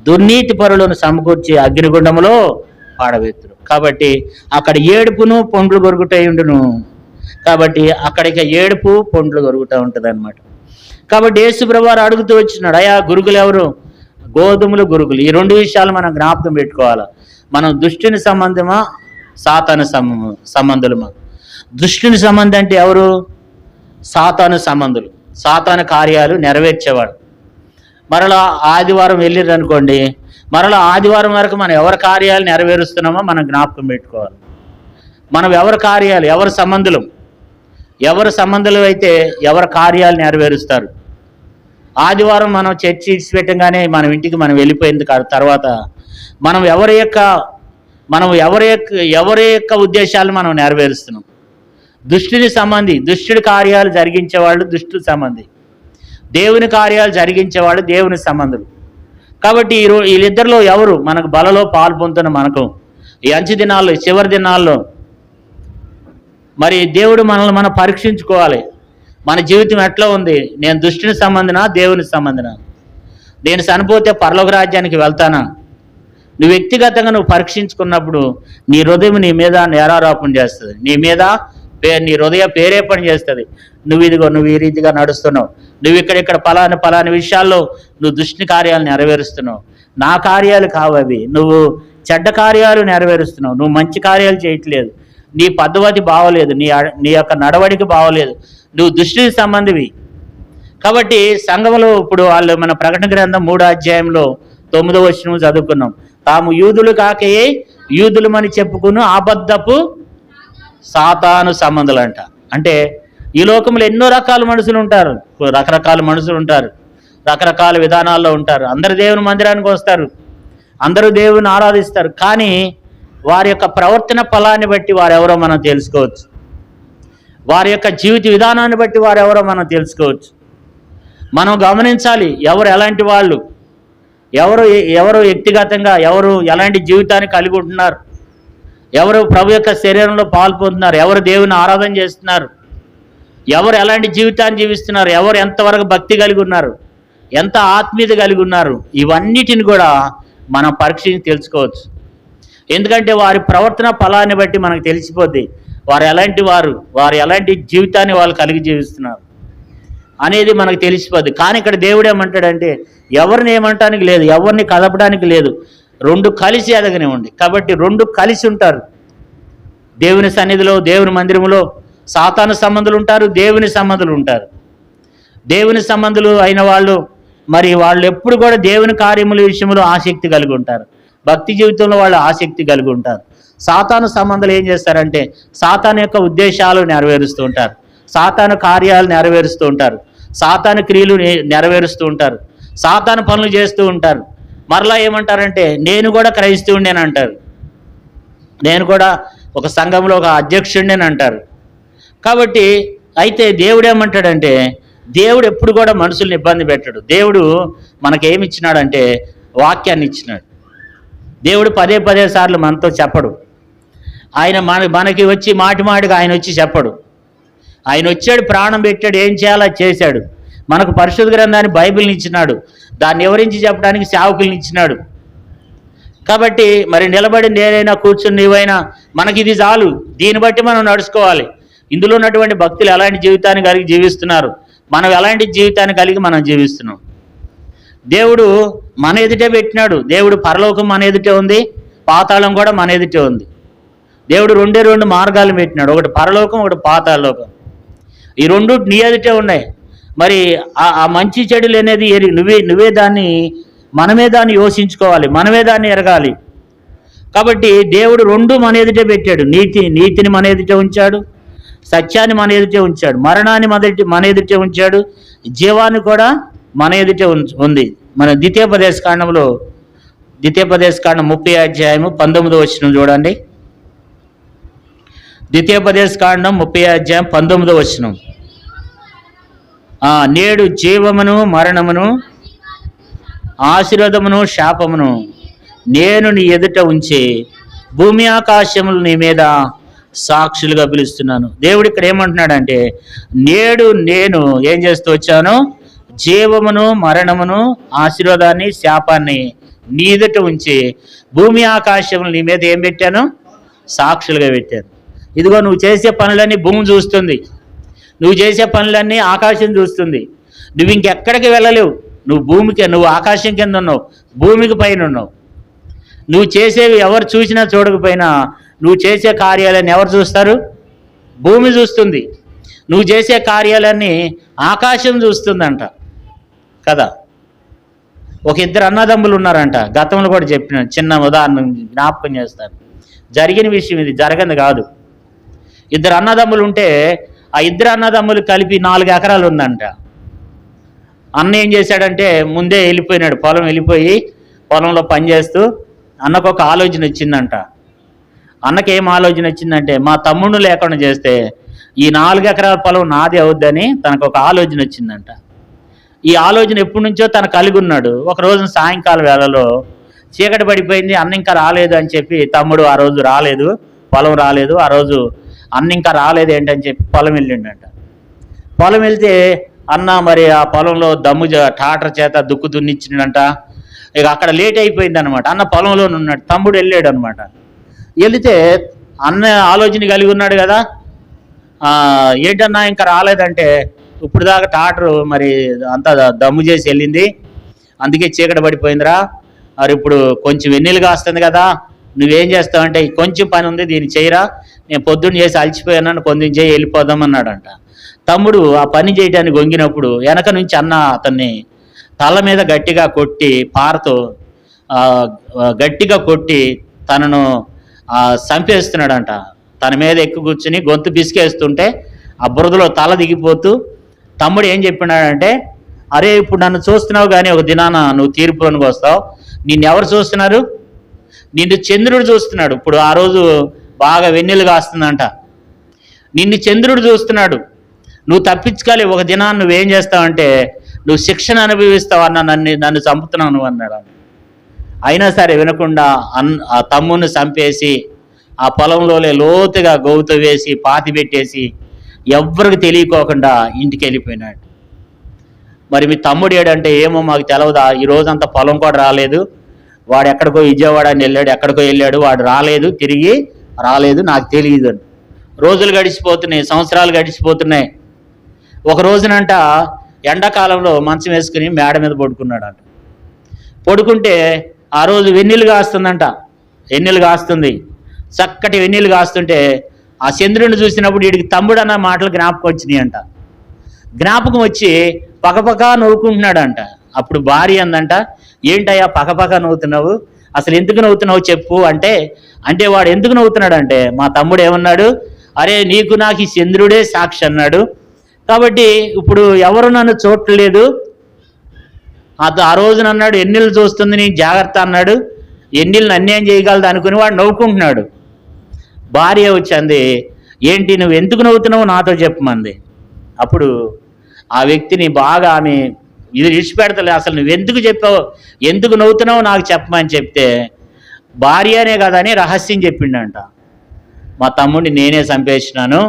దుర్నీతి పరులను సమకూర్చి అగ్నిగుండములో పాడవేతురు. కాబట్టి అక్కడ ఏడుపును పొండ్లు గొరుగుటయుండును. కాబట్టి అక్కడికి ఏడుపు పొండ్లు గొరుగుతూ ఉంటుంది అనమాట. కాబట్టి యేసు ప్రభువారు అడుగుతూ వచ్చినాడు, అయ్యా గురుగులు ఎవరు? గోధుమలు గురుగులు. ఈ రెండు విషయాలు మనం జ్ఞాపకం పెట్టుకోవాలి. మనం దుష్టుని సంబంధమా సాతాను సంబంధులమా? దుష్టుని సంబంధం అంటే ఎవరు? సాతాను సంబంధులు, సాతాను కార్యాలు నెరవేర్చేవాడు. మరలా ఆదివారం వెళ్ళిర్రు అనుకోండి, మరలా ఆదివారం వరకు మనం ఎవరి కార్యాలు నెరవేరుస్తున్నామో మనం జ్ఞాపకం పెట్టుకోవాలి. మనం ఎవరి కార్యాలు, ఎవరి సంబంధులు అయితే ఎవరి కార్యాలు నెరవేరుస్తారు. ఆదివారం మనం చర్చి ఇచ్చిపెట్టంగానే మన ఇంటికి మనం వెళ్ళిపోయిన తర్వాత మనం ఎవరి యొక్క ఉద్దేశాలు మనం నెరవేరుస్తున్నాం? దుష్టుడి కార్యాలు జరిగించేవాళ్ళు దుష్టుల సంబంధి, దేవుని కార్యాలు జరిగించేవాళ్ళు దేవుని సంబంధులు. కాబట్టి వీళ్ళిద్దరిలో ఎవరు మనకు బలలో పాలు పొందుతున్న మనకు ఈ అంచె దినాల్లో, చివరి దినాల్లో మరి దేవుడు మనల్ని మనం పరీక్షించుకోవాలి. మన జీవితం ఎట్లా ఉంది? నేను దుష్టుని సంబంధినా దేవుని సంబంధినా? నేను చనిపోతే పరలోక రాజ్యానికి వెళ్తానా? నువ్వు వ్యక్తిగతంగా నువ్వు పరీక్షించుకున్నప్పుడు నీ హృదయం నీ మీద నేరారోపణ చేస్తుంది, నీ హృదయ ప్రేరేపణ చేస్తుంది. నువ్వు ఈ రీతిగా నడుస్తున్నావు, నువ్వు ఇక్కడ పలాని విషయాల్లో నువ్వు దుష్టి కార్యాలు నెరవేరుస్తున్నావు, నా కార్యాలు కావవి, నువ్వు చెడ్డ కార్యాలు నెరవేరుస్తున్నావు, నువ్వు మంచి కార్యాలు చేయట్లేదు, నీ పద్ధతి బాగోలేదు, నీ యొక్క నడవడికి బాగోలేదు, నువ్వు దుష్టికి సంబంధివి. కాబట్టి సంఘంలో ఇప్పుడు వాళ్ళు మన ప్రకటన గ్రంథం 3వ అధ్యాయంలో 9వ వచనం చదువుకున్నాం. తాము యూదులు కాకయే యూదులమని చెప్పుకుని అబద్ధపు సాతాను సంబంధులు అంట. అంటే ఈ లోకంలో ఎన్నో రకాల మనుషులు ఉంటారు, రకరకాల మనుషులు ఉంటారు, రకరకాల విధానాల్లో ఉంటారు. అందరు దేవుని మందిరానికి వస్తారు, అందరూ దేవుని ఆరాధిస్తారు. కానీ వారి యొక్క ప్రవర్తన ఫలాన్ని బట్టి వారెవరో మనం తెలుసుకోవచ్చు, వారి యొక్క జీవిత విధానాన్ని బట్టి వారెవరో మనం తెలుసుకోవచ్చు. మనం గమనించాలి ఎవరు ఎలాంటి వాళ్ళు, ఎవరు వ్యక్తిగతంగా ఎవరు ఎలాంటి జీవితాన్ని కలిగి ఉంటున్నారు, ఎవరు ప్రభు యొక్క శరీరంలో పాల్పొందుతున్నారు, ఎవరు దేవుని ఆరాధన చేస్తున్నారు, ఎవరు ఎలాంటి జీవితాన్ని జీవిస్తున్నారు, ఎవరు ఎంతవరకు భక్తి కలిగి ఉన్నారు, ఎంత ఆత్మీయత కలిగి ఉన్నారు, ఇవన్నిటిని కూడా మనం పరీక్షించి తెలుసుకోవచ్చు. ఎందుకంటే వారి ప్రవర్తన ఫలాన్ని బట్టి మనకు తెలిసిపోద్ది వారు ఎలాంటి జీవితాన్ని వాళ్ళు కలిగి జీవిస్తున్నారు. అనేది మనకు తెలిసిపోద్ది. కానీ ఇక్కడ దేవుడు ఏమంటాడంటే ఎవరిని ఏమంటానికి లేదు, ఎవరిని కదపడానికి లేదు, రెండు కలిసి ఎదగనివ్వండి. కాబట్టి రెండు కలిసి ఉంటారు. దేవుని సన్నిధిలో, దేవుని మందిరంలో సాతాను సంబంధులు ఉంటారు, దేవుని సంబంధులు ఉంటారు. దేవుని సంబంధులు అయిన వాళ్ళు మరి వాళ్ళు ఎప్పుడు కూడా దేవుని కార్యముల విషయంలో ఆసక్తి కలిగి ఉంటారు, భక్తి జీవితంలో వాళ్ళు ఆసక్తి కలిగి ఉంటారు. సాతాను సంబంధాలు ఏం చేస్తారంటే సాతాను యొక్క ఉద్దేశాలు నెరవేరుస్తూ ఉంటారు, సాతాను కార్యాలు నెరవేరుస్తూ ఉంటారు, సాతాను క్రియలు నెరవేరుస్తూ ఉంటారు, సాతాను పనులు చేస్తూ ఉంటారు. మరలా ఏమంటారంటే నేను కూడా క్రైస్తవుడిని అంటారు, నేను కూడా ఒక సంఘంలో ఒక అధ్యక్షుడిని అంటారు. కాబట్టి అయితే దేవుడు ఏమంటాడంటే దేవుడు ఎప్పుడు కూడా మనుషుల్ని ఇబ్బంది పెట్టాడు. దేవుడు మనకేమి ఇచ్చినాడంటే వాక్యాన్ని ఇచ్చినాడు. దేవుడు పదే పదే సార్లు మనతో చెప్పడు. ఆయన మనకి వచ్చి మాటిగా ఆయన వచ్చి చెప్పడు. ఆయన వచ్చాడు, ప్రాణం పెట్టాడు, ఏం చేయాలో చేశాడు. మనకు పరిశుద్ధ గ్రంథాన్ని బైబిల్ని ఇచ్చినాడు, దాన్ని వివరించి చెప్పడానికి సేవకుల్ని ఇచ్చినాడు. కాబట్టి మరి నిలబడి నేనైనా కూర్చుని నీవైనా మనకి ఇది చాలు, దీన్ని బట్టి మనం నడుచుకోవాలి. ఇందులో ఉన్నటువంటి భక్తులు ఎలాంటి జీవితాన్ని కలిగి జీవిస్తున్నారు, మనం ఎలాంటి జీవితాన్ని కలిగి మనం జీవిస్తున్నాం. దేవుడు మన ఎదుటే పెట్టినాడు. దేవుడు పరలోకం మన ఎదుటే ఉంది, పాతాళం కూడా మన ఎదుటే ఉంది. దేవుడు రెండు మార్గాలు పెట్టినాడు, ఒకటి పరలోకం, ఒకటి పాతాళలోకం. ఈ రెండు నీ ఎదుటే ఉన్నాయి. మరి ఆ మంచి చెడులు అనేది నువ్వే దాన్ని మనమే దాన్ని యోచించుకోవాలి, మనమే దాన్ని ఎరగాలి. కాబట్టి దేవుడు రెండు మన ఎదుటే పెట్టాడు. నీతిని మన ఎదుటే ఉంచాడు, సత్యాన్ని మన ఎదుటే ఉంచాడు, మరణాన్ని మన ఎదుటే ఉంచాడు, జీవాన్ని కూడా మన ఎదుటే ఉంది. మన ద్వితీయోపదేశకాండం 30 చూడండి. ద్వితీయోపదేశకాండం 30 నేడు జీవమును మరణమును ఆశీర్వాదమును శాపమును నేను నీ ఎదుట ఉంచి భూమి ఆకాశములు నీ మీద సాక్షులుగా పిలుస్తున్నాను. దేవుడు ఇక్కడ ఏమంటున్నాడంటే నేడు నేను ఏం చేస్తూ వచ్చాను, జీవమును మరణమును ఆశీర్వాదాన్ని శాపాన్ని నీ ఎదుట ఉంచి భూమి ఆకాశములు నీ మీద ఏం పెట్టాను, సాక్షులుగా పెట్టాను. ఇదిగో నువ్వు చేసే పనులన్నీ భూమి చూస్తుంది, నువ్వు చేసే పనులన్నీ ఆకాశం చూస్తుంది. నువ్వు ఇంకెక్కడికి వెళ్ళలేవు, నువ్వు ఆకాశం కింద ఉన్నావు, భూమికి పైన ఉన్నావు. నువ్వు చేసేవి ఎవరు చూసినా చూడకపోయినా నువ్వు చేసే కార్యాలన్నీ ఎవరు చూస్తారు, భూమి చూస్తుంది. నువ్వు చేసే కార్యాలన్నీ ఆకాశం చూస్తుందంట కదా. ఒక ఇద్దరు అన్నదమ్ములు ఉన్నారంట, గతంలో కూడా చెప్పిన చిన్న ఉదాహరణ జ్ఞాపకం చేస్తాను. జరిగిన విషయం ఇది, జరగదు కాదు. ఇద్దరు అన్నదమ్ములు ఉంటే ఆ ఇద్దరు అన్నదమ్ములు కలిపి 4 ఎకరాలు ఉందంట. అన్న ఏం చేశాడంటే ముందే వెళ్ళిపోయినాడు, పొలం వెళ్ళిపోయి పొలంలో పనిచేస్తూ అన్నకు ఒక ఆలోచన వచ్చిందంట. అన్నకి ఏం ఆలోచన వచ్చిందంటే మా తమ్ముడు లేకుండా చేస్తే ఈ 4 ఎకరాల పొలం నాది అవుద్దని తనకు ఒక ఆలోచన వచ్చిందంట. ఈ ఆలోచన ఎప్పటి నుంచో తను కలిగి ఉన్నాడు. ఒక రోజు సాయంకాల వేళలో చీకటి పడిపోయింది, అన్న ఇంకా రాలేదు అని చెప్పి తమ్ముడు ఆ రోజు రాలేదు, పొలం రాలేదు, ఆ రోజు అన్న ఇంకా రాలేదు ఏంటని చెప్పి పొలం వెళ్ళిండంట. పొలం వెళ్తే అన్న మరి ఆ పొలంలో టాటర్ చేత దుక్కు దున్నిచ్చిండంట. ఇక అక్కడ లేట్ అయిపోయింది అనమాట. అన్న పొలంలో ఉన్నాడు, తమ్ముడు వెళ్ళాడు అనమాట. వెళితే అన్న ఆలోచన కలిగి ఉన్నాడు కదా, ఏంటన్నా ఇంకా రాలేదంటే ఇప్పుడు దాకా టాటర్ మరి అంతా దమ్ము చేసి వెళ్ళింది, అందుకే చీకటి పడిపోయిందిరా, మరి ఇప్పుడు కొంచెం వెన్నెలుగా వస్తుంది కదా, నువ్వేం చేస్తావంటే కొంచెం పని ఉంది దీన్ని చేయరా, నేను పొద్దున్న చేసి అలసిపోయాను, కొంచెం చేయి వెళ్ళిపోదాం అన్నాడంట. తమ్ముడు ఆ పని చేయడానికి వంగినప్పుడు వెనక నుంచి అన్న అతన్ని తల మీద గట్టిగా కొట్టి, పారతో గట్టిగా కొట్టి తనను చంపేస్తున్నాడంట. తన మీద ఎక్కువ కూర్చుని గొంతు పిసికేస్తుంటే ఆ బురదలో తల దిగిపోతూ తమ్ముడు ఏం చెప్పినాడంటే, అరే ఇప్పుడు నన్ను చూస్తున్నావు కానీ ఒక దినాన నువ్వు తీర్పులోనికి వస్తావు, నిన్నెవరు చూస్తున్నారు, నిన్ను చంద్రుడు చూస్తున్నాడు. ఇప్పుడు ఆ రోజు బాగా వెన్నెలుగా వస్తుందంట, నిన్ను చంద్రుడు చూస్తున్నాడు, నువ్వు తప్పించుకోవాలి, ఒక దినాన్ని నువ్వేం చేస్తావంటే నువ్వు శిక్షణ అనుభవిస్తావు అన్న, నన్ను చంపుతున్నావు నువ్వు అన్నాడు. అయినా సరే వినకుండా ఆ తమ్ముని చంపేసి ఆ పొలంలోనే లోతుగా గోవుతో వేసి పాతి పెట్టేసి ఎవ్వరికి తెలియకోకుండా ఇంటికి వెళ్ళిపోయినాడు. మరి మీ తమ్ముడు ఏడంటే ఏమో మాకు తెలవదా, ఈ రోజంతా పొలం కూడా రాలేదు, వాడు ఎక్కడికో విజయవాడ అని వెళ్ళాడు, ఎక్కడికో వెళ్ళాడు, వాడు రాలేదు, తిరిగి రాలేదు, నాకు తెలియదు అని. రోజులు గడిచిపోతున్నాయి, సంవత్సరాలు గడిచిపోతున్నాయి. ఒక రోజునంట ఎండాకాలంలో మంచం వేసుకుని మేడ మీద పడుకున్నాడంట. పడుకుంటే ఆ రోజు వెన్నెలు కాస్తుందంట. వెన్నెలు కాస్తుంది, చక్కటి వెన్నెలు కాస్తుంటే ఆ చంద్రుడిని చూసినప్పుడు వీడికి తమ్ముడు అన్న మాటలు జ్ఞాపకం వచ్చినాయి అంట. జ్ఞాపకం వచ్చి పకపక నవ్వుకుంటున్నాడంట. అప్పుడు భార్య అందంట, ఏంటయ్యా పకపక నవ్వుతున్నావు, అసలు ఎందుకు నవ్వుతున్నావు చెప్పు అంటే, వాడు ఎందుకు నవ్వుతున్నాడంటే, మా తమ్ముడు ఏమన్నాడు, అరే నీకు నాకు ఈ చంద్రుడే సాక్షి అన్నాడు, కాబట్టి ఇప్పుడు ఎవరు నన్ను చూడలేదు, ఆ రోజున అన్నాడు ఎన్నిళ్ళు చూస్తుంది నీ జాగ్రత్త అన్నాడు, ఎన్నిళ్ళని అన్యాయం చేయగలదు అనుకుని వాడు నవ్వుకుంటున్నాడు. భార్య వచ్చింది, ఏంటి నువ్వు ఎందుకు నవ్వుతున్నావు నాతో చెప్పమంది. అప్పుడు ఆ వ్యక్తిని బాగా ఆమె ఇది విడిచిపెడతలే, అసలు నువ్వు ఎందుకు చెప్పావు, ఎందుకు నవ్వుతున్నావు నాకు చెప్పమని చెప్తే, భార్య అనే కదా అని రహస్యం చెప్పిండంట. మా తమ్ముడిని నేనే చంపేసినాను,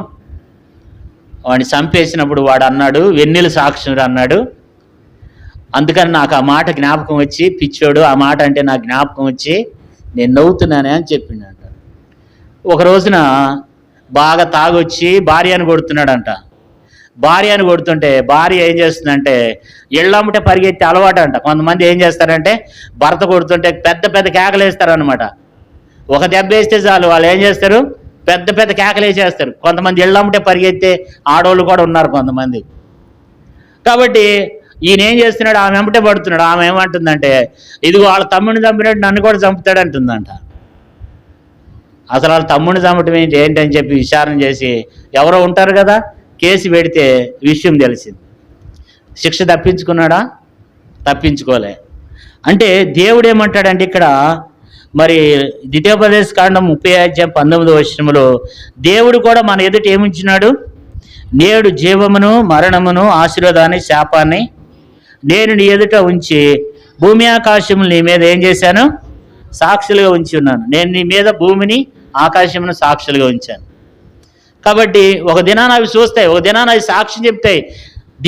వాడిని చంపేసినప్పుడు వాడు అన్నాడు వెన్నెల సాక్షుడు అన్నాడు, అందుకని నాకు ఆ మాట జ్ఞాపకం వచ్చి, పిచ్చోడు ఆ మాట అంటే నాకు జ్ఞాపకం వచ్చి నేను నవ్వుతున్నానే అని చెప్పిండంట. ఒక రోజున బాగా తాగొచ్చి భార్యను కొడుతున్నాడంట. భార్యను కొడుతుంటే భార్య ఏం చేస్తుందంటే ఇళ్ళమ్మటే పరిగెత్తి అలవాటు అంట. కొంతమంది ఏం చేస్తారంటే భర్త కొడుతుంటే పెద్ద పెద్ద కేకలు వేస్తారనమాట. ఒక దెబ్బ వేస్తే చాలు వాళ్ళు ఏం చేస్తారు, పెద్ద పెద్ద కేకలు వేసేస్తారు. కొంతమంది ఇళ్ళమ్మటే పరిగెత్తే ఆడవాళ్ళు కూడా ఉన్నారు కొంతమంది. కాబట్టి ఈయన ఏం చేస్తున్నాడు, ఆమె వెంబటే పడుతున్నాడు. ఆమె ఏమంటుందంటే, ఇదిగో వాళ్ళ తమ్ముడిని చంపినట్టు నన్ను కూడా చంపుతాడు అంటుందంట. అసలు వాళ్ళ తమ్ముడిని చంపటం ఏంటని చెప్పి విచారణ చేసి ఎవరో ఉంటారు కదా, కేసు పెడితే విషయం తెలిసింది. శిక్ష తప్పించుకున్నాడా, తప్పించుకోలే. అంటే దేవుడు ఏమంటాడంటే ఇక్కడ మరి ద్వితీయోపదేశ కాండం 30:19 దేవుడు కూడా మన ఎదుట ఏముంచినాడు, నేడు జీవమును మరణమును ఆశీర్వాదాన్ని శాపాన్ని నేను నీ ఎదుట ఉంచి భూమి ఆకాశములు నీ మీద ఏం చేశాను, సాక్షులుగా ఉంచి ఉన్నాను. నేను నీ మీద భూమిని ఆకాశమును సాక్షులుగా ఉంచాను. కాబట్టి ఒక దినాన అవి చూస్తాయి, ఒక దినాన అవి సాక్ష్యం చెప్తాయి.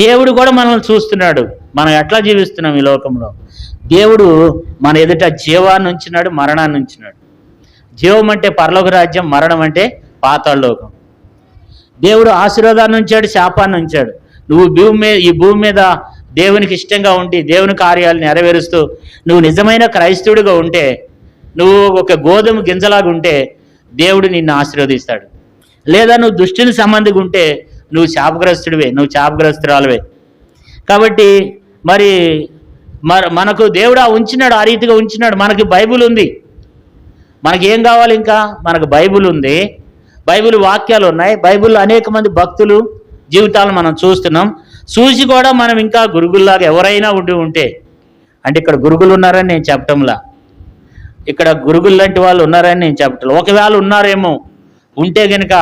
దేవుడు కూడా మనల్ని చూస్తున్నాడు, మనం ఎట్లా జీవిస్తున్నాం ఈ లోకంలో. దేవుడు మన ఎదుట జీవాన్ని ఉంచినాడు, మరణాన్ని ఉంచినాడు. జీవం అంటే పరలోక రాజ్యం, మరణం అంటే పాతాళలోకం. దేవుడు ఆశీర్వాదాన్ని ఉంచాడు, శాపాన్ని ఉంచాడు. నువ్వు ఈ భూమి మీద దేవునికి ఇష్టంగా ఉండి దేవుని కార్యాలు నెరవేరుస్తూ నువ్వు నిజమైన క్రైస్తవుడిగా ఉంటే, నువ్వు ఒక గోధుమ గింజలాగా ఉంటే దేవుడు నిన్ను ఆశీర్వదిస్తాడు. లేదా నువ్వు దుష్టుని సంబంధిగా ఉంటే నువ్వు శాపగ్రస్తుడివే, నువ్వు శాపగ్రస్తురాలువే. కాబట్టి మరి మనకు దేవుడు ఉంచినాడు, ఆ రీతిగా ఉంచినాడు. మనకి బైబిల్ ఉంది, మనకి ఏం కావాలి ఇంకా, మనకు బైబిల్ ఉంది, బైబిల్ వాక్యాలు ఉన్నాయి, బైబిల్లో అనేక మంది భక్తులు జీవితాలను మనం చూస్తున్నాం. చూసి కూడా మనం ఇంకా గురుగుల్లాగా ఎవరైనా ఉంటే, అంటే ఇక్కడ గురుగులు ఉన్నారని నేను చెప్పటంలా, ఇక్కడ గురుగులు లాంటి వాళ్ళు ఉన్నారని నేను చెప్పటం. ఒకవేళ ఉన్నారేమో, ఉంటే కనుక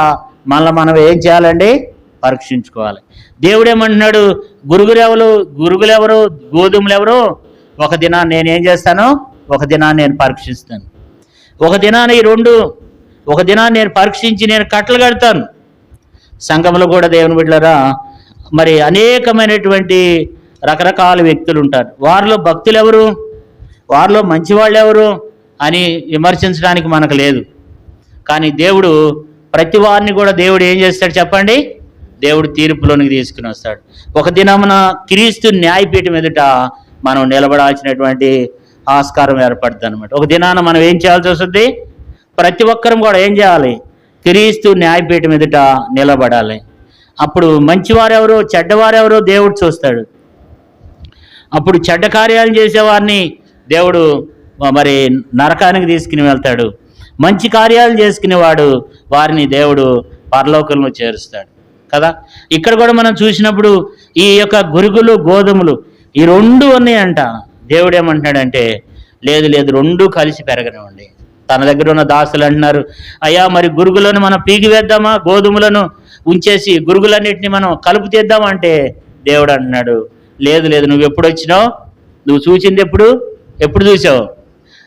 మనం ఏం చేయాలండి, పరీక్షించుకోవాలి. దేవుడు ఏమంటున్నాడు, గురుగులు ఎవరు గోధుమలు ఎవరు, ఒక దినాన్ని నేను ఏం చేస్తాను, ఒక దినాన్ని నేను పరీక్షిస్తాను. ఒక దినాన్ని ఒక దినాన్ని నేను పరీక్షించి నేను కట్టలు కడతాను. సంఘంలో కూడా దేవుని బిడ్డలారా మరి అనేకమైనటువంటి రకరకాల వ్యక్తులు ఉంటారు. వారిలో భక్తులు ఎవరు, వారిలో మంచివాళ్ళు ఎవరు అని విమర్శించడానికి మనకు లేదు. కానీ దేవుడు ప్రతి వారిని కూడా దేవుడు ఏం చేస్తాడు చెప్పండి, దేవుడు తీర్పులోనికి తీసుకుని వస్తాడు. ఒక దినమున క్రీస్తు న్యాయపీఠం ఎదుట మనం నిలబడాల్సినటువంటి ఆస్కారం ఏర్పడుతుంది అనమాట. ఒక దినాన మనం ఏం చేయాల్సి వస్తుంది, ప్రతి ఒక్కరం కూడా ఏం చేయాలి, క్రీస్తు న్యాయపీఠం ఎదుట నిలబడాలి. అప్పుడు మంచివారెవరో చెడ్డవారెవరో దేవుడు చూస్తాడు. అప్పుడు చెడ్డ కార్యాలు చేసేవారిని దేవుడు మరి నరకానికి తీసుకుని వెళ్తాడు. మంచి కార్యాలు చేసుకునేవాడు వారిని దేవుడు పరలోకంలో చేరుస్తాడు కదా. ఇక్కడ కూడా మనం చూసినప్పుడు ఈ యొక్క గురుగులు గోధుమలు ఈ రెండు ఉన్నాయంట. దేవుడు ఏమంటున్నాడంటే లేదు రెండు కలిసి పెరగనివ్వండి. తన దగ్గర ఉన్న దాసులు అంటున్నారు, అయ్యా మరి గురుగులను మనం పీకి వేద్దామా, గోధుమలను ఉంచేసి గురుగులన్నిటిని మనం కలుపు తీద్దామంటే దేవుడు అంటున్నాడు లేదు నువ్వు ఎప్పుడు వచ్చినావు, నువ్వు చూసింది ఎప్పుడు చూసావు,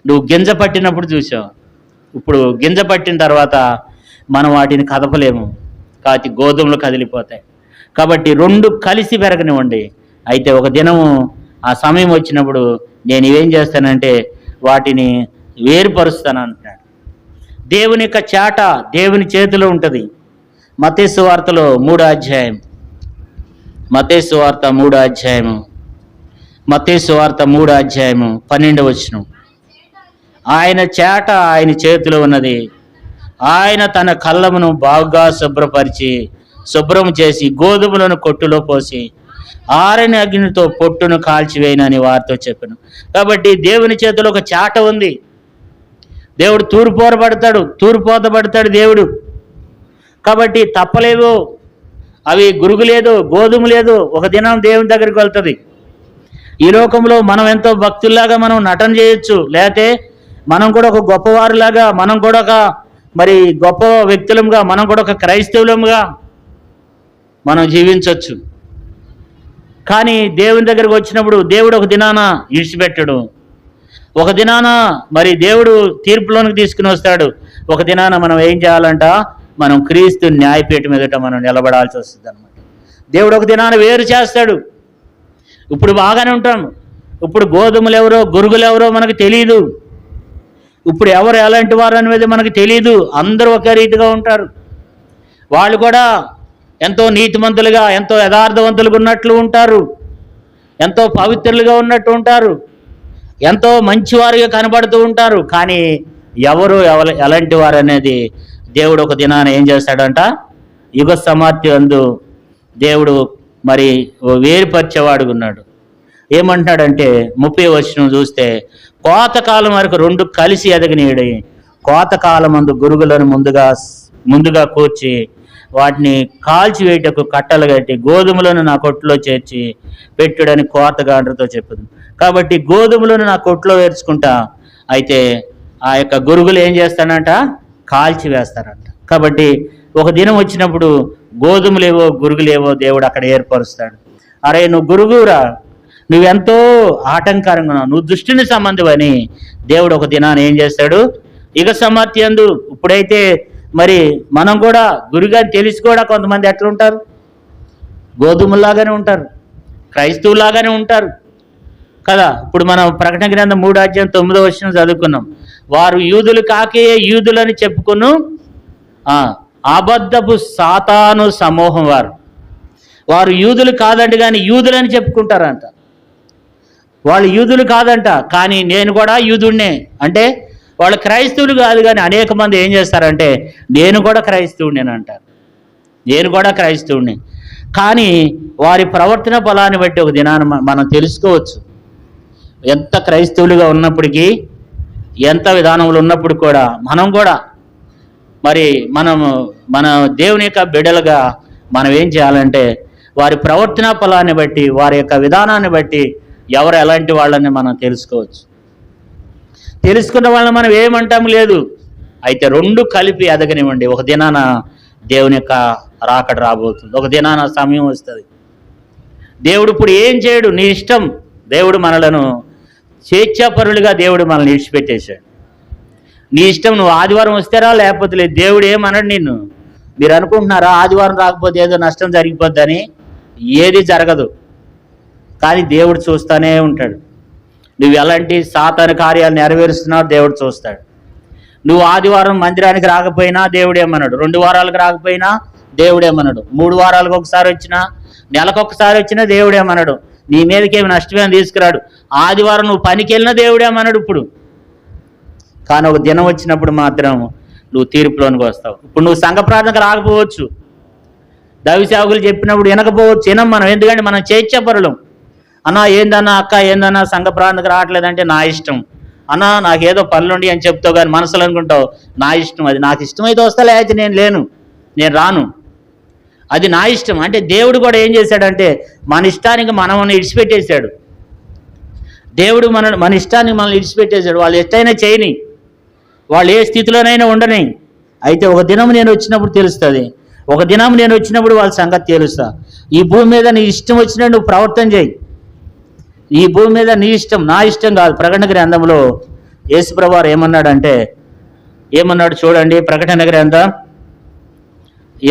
నువ్వు గింజ పట్టినప్పుడు చూసావు. ఇప్పుడు గింజ పట్టిన తర్వాత మనం వాటిని కదపలేము, కాబట్టి గోధుమలు కదిలిపోతాయి. కాబట్టి రెండు కలిసి పెరగనివ్వండి. అయితే ఒక దినము ఆ సమయం వచ్చినప్పుడు నేను ఇవేం చేస్తానంటే వాటిని వేరుపరుస్తాను అంటున్నాడు. దేవుని యొక్క చాట దేవుని చేతిలో ఉంటుంది. మత్తయి సువార్తలో 3వ అధ్యాయం మత్తయి సువార్త 3వ అధ్యాయము, మత్తయి సువార్త 3వ అధ్యాయము 12వ వచనం. ఆయన చేట ఆయన చేతిలో ఉన్నది, ఆయన తన కళ్ళమును బాగా శుభ్రం చేసి గోధుమలను కొట్టులో పోసి ఆరని అగ్నితో పొట్టును కాల్చివేయనని వారితో చెప్పాను. కాబట్టి దేవుని చేతిలో ఒక చాట ఉంది. దేవుడు తూర్పోత పడతాడు దేవుడు. కాబట్టి తప్పలేదు, అవి గురుగు లేదు, గోధుమ లేదు, ఒక దినం దేవుని దగ్గరికి వెళ్తుంది. ఈ లోకంలో మనం ఎంతో భక్తుల్లాగా మనం నటన చేయొచ్చు, లేకపోతే మనం కూడా ఒక గొప్పవారిలాగా, మనం కూడా ఒక మరి గొప్ప వ్యక్తులంగా, మనం కూడా ఒక క్రైస్తవులంగా మనం జీవించవచ్చు. కానీ దేవుని దగ్గరకు వచ్చినప్పుడు దేవుడు ఒక దినాన విడిచిపెట్టడు. ఒక దినాన మరి దేవుడు తీర్పులోనికి తీసుకుని వస్తాడు. ఒక దినాన మనం ఏం చేయాలంట, మనం క్రీస్తు న్యాయపీఠం ఎదుట మనం నిలబడాల్సి వస్తుంది అనమాట. దేవుడు ఒక దినాన వేరు చేస్తాడు. ఇప్పుడు బాగానే ఉంటాం. ఇప్పుడు గోధుమలు ఎవరో గురుగులు ఎవరో మనకు తెలియదు. ఇప్పుడు ఎవరు ఎలాంటి వారు అనేది మనకు తెలియదు. అందరూ ఒకే రీతిగా ఉంటారు. వాళ్ళు కూడా ఎంతో నీతిమంతులుగా, ఎంతో యథార్థవంతులుగా ఉన్నట్లు ఉంటారు, ఎంతో పవిత్రులుగా ఉన్నట్టు ఉంటారు, ఎంతో మంచివారుగా కనబడుతూ ఉంటారు. కానీ ఎవరు ఎలాంటి వారు అనేది దేవుడు ఒక దినాన ఏం చేస్తాడంట, యుగ సమాప్తి అందు దేవుడు మరి వేరుపరిచేవాడుగా ఉన్నాడు. ఏమంటున్నాడంటే 30వ వచనం చూస్తే, కోతకాలం వరకు రెండు కలిసి ఎదగనీయడి, కోతకాలం అందు గురుగులను ముందుగా కూర్చి వాటిని కాల్చివేయటకు కట్టలు కట్టి గోధుమలను నా కొట్టులో చేర్చి పెట్టుడని కోతగాండ్రతో చెప్పింది. కాబట్టి గోధుమలను నా కొట్టులో వేర్చుకుంటా, అయితే ఆ యొక్క గురుగులు ఏం చేస్తానంట, కాల్చి వేస్తారంట. కాబట్టి ఒక దినం వచ్చినప్పుడు గోధుమలేవో గురుగులేవో దేవుడు అక్కడ ఏర్పరుస్తాడు. అరే నువ్వు గురుగురా, నువ్వెంతో ఆటంకరంగా ఉన్నావు, నువ్వు దుష్టుని సంబంధమని దేవుడు ఒక దినాన్ని ఏం చేస్తాడు, యుగ సమాప్తి యందు. ఇప్పుడైతే మరి మనం కూడా గురుగాని తెలిసి కూడా కొంతమంది ఎట్లుంటారు, గోధుమలాగానే ఉంటారు, క్రైస్తవులాగానే ఉంటారు కదా. ఇప్పుడు మనం ప్రకటన గ్రంథం 3వ అధ్యాయం 9వ వచనం చదువుకున్నాం. వారు యూదులు కాకే యూదులని చెప్పుకును అబద్ధపు సాతాను సమూహం వారు యూదులు కాదంట, కానీ యూదులని చెప్పుకుంటారంట. వాళ్ళు యూదులు కాదంట, కానీ నేను కూడా యూదుడినే అంటే వాళ్ళు క్రైస్తవులు కాదు. కానీ అనేక మంది ఏం చేస్తారంటే నేను కూడా క్రైస్తవుడిని అంటారు, నేను కూడా క్రైస్తవుడిని. కానీ వారి ప్రవర్తన ఫలాన్ని బట్టి ఒక దినాన్ని మనం తెలుసుకోవచ్చు. ఎంత క్రైస్తవులుగా ఉన్నప్పటికీ, ఎంత విధానంలో ఉన్నప్పుడు కూడా మనం కూడా మరి మన దేవుని యొక్క బిడ్డలుగా మనం ఏం చేయాలంటే వారి ప్రవర్తన ఫలాన్ని బట్టి, వారి యొక్క విధానాన్ని బట్టి ఎవరు ఎలాంటి వాళ్ళని మనం తెలుసుకోవచ్చు. తెలుసుకున్న వాళ్ళని మనం ఏమంటాము లేదు. అయితే రెండు కలిపి ఎదగనివ్వండి. ఒక దినాన దేవుని యొక్క రాకడ రాబోతుంది, ఒక దినాన సమయం వస్తుంది. దేవుడు ఇప్పుడు ఏం చేయడు, నీ ఇష్టం. దేవుడు మనలను స్వేచ్ఛాపరులుగా దేవుడు మనల్ని విడిచిపెట్టేశాడు. నీ ఇష్టం, నువ్వు ఆదివారం వస్తేరా లేకపోతే లేదు. దేవుడు ఏమన్నాడు నిన్ను. మీరు అనుకుంటున్నారా ఆదివారం రాకపోతే ఏదో నష్టం జరిగిపోద్దని? ఏది జరగదు. కానీ దేవుడు చూస్తూనే ఉంటాడు. నువ్వు ఎలాంటి సాతాను కార్యాలు నెరవేరుస్తున్నావు దేవుడు చూస్తాడు. నువ్వు ఆదివారం మందిరానికి రాకపోయినా దేవుడేమన్నాడు, 2 వారాలకు రాకపోయినా దేవుడేమన్నాడు, 3 వారాలకు ఒకసారి వచ్చినా, నెలకొకసారి వచ్చినా దేవుడేమన్నాడు. నీ మీదకేమి నష్టమేమి తీసుకురాడు. ఆదివారం నువ్వు పనికి వెళ్ళినా దేవుడేమన్నాడు ఇప్పుడు. కానీ ఒక దినం వచ్చినప్పుడు మాత్రం నువ్వు తీర్పులోనికి వస్తావు. ఇప్పుడు నువ్వు సంఘ ప్రార్థనకు రాకపోవచ్చు, దైవ సేవకులు చెప్పినప్పుడు వినకపోవచ్చు, వినం మనం. ఎందుకంటే మనం స్వేచ్ఛాపరులం. అన్నా ఏందన్నా, అక్క ఏందన్నా సంఘ ప్రార్థనకు రావట్లేదంటే నా ఇష్టం అన్నా, నాకేదో పనులుండి అని చెప్తావు. కానీ మనసులో అనుకుంటావు నా ఇష్టం, అది నాకు ఇష్టమైతే వస్తా, లేకపోతే నేను రాను, అది నా ఇష్టం. అంటే దేవుడు కూడా ఏం చేశాడంటే మన ఇష్టానికి మనల్ని ఇడిచిపెట్టేశాడు. దేవుడు మన ఇష్టానికి మనల్ని ఇడిచిపెట్టేశాడు. వాళ్ళు ఎట్టయినా చేయని, వాళ్ళు ఏ స్థితిలోనైనా ఉండని. అయితే ఒక దినం నేను వచ్చినప్పుడు తెలుస్తుంది, ఒక దినం నేను వచ్చినప్పుడు వాళ్ళ సంగతి తెలుస్తా. ఈ భూమి మీద నీ ఇష్టం వచ్చినట్టు నువ్వు ప్రవర్తన చేయి. ఈ భూమి మీద నీ ఇష్టం, నా ఇష్టం కాదు. ప్రకటన గ్రంథంలో యేసుప్రభువు వారు ఏమన్నాడు చూడండి. ప్రకటన గ్రంథం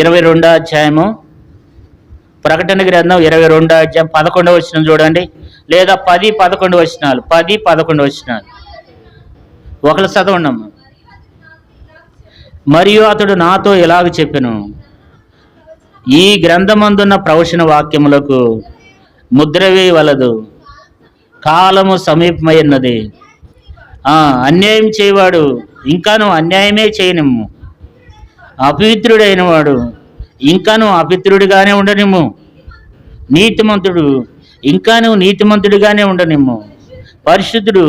22వ అధ్యాయము, ప్రకటన గ్రంథం 22వ అధ్యాయం 11వ వచనం చూడండి, లేదా 10, 11 వచనాలు, 10, 11 వచనాలు ఒకళ్ళు చదవండమ్మా. మరియు అతడు నాతో ఇలాగ చెప్పెను, ఈ గ్రంథమందున్న ప్రవచన వాక్యములకు ముద్ర వేయవలదు, కాలము సమీపమైనది. అన్యాయం చేయవాడు ఇంకాను అన్యాయమే చేయనిమ్ము, అపవిత్రుడైన వాడు ఇంకాను అపవిత్రుడిగానే ఉండనిమ్ము, నీతిమంతుడు ఇంకాను నీతిమంతుడిగానే ఉండనిమ్ము, పరిశుద్ధుడు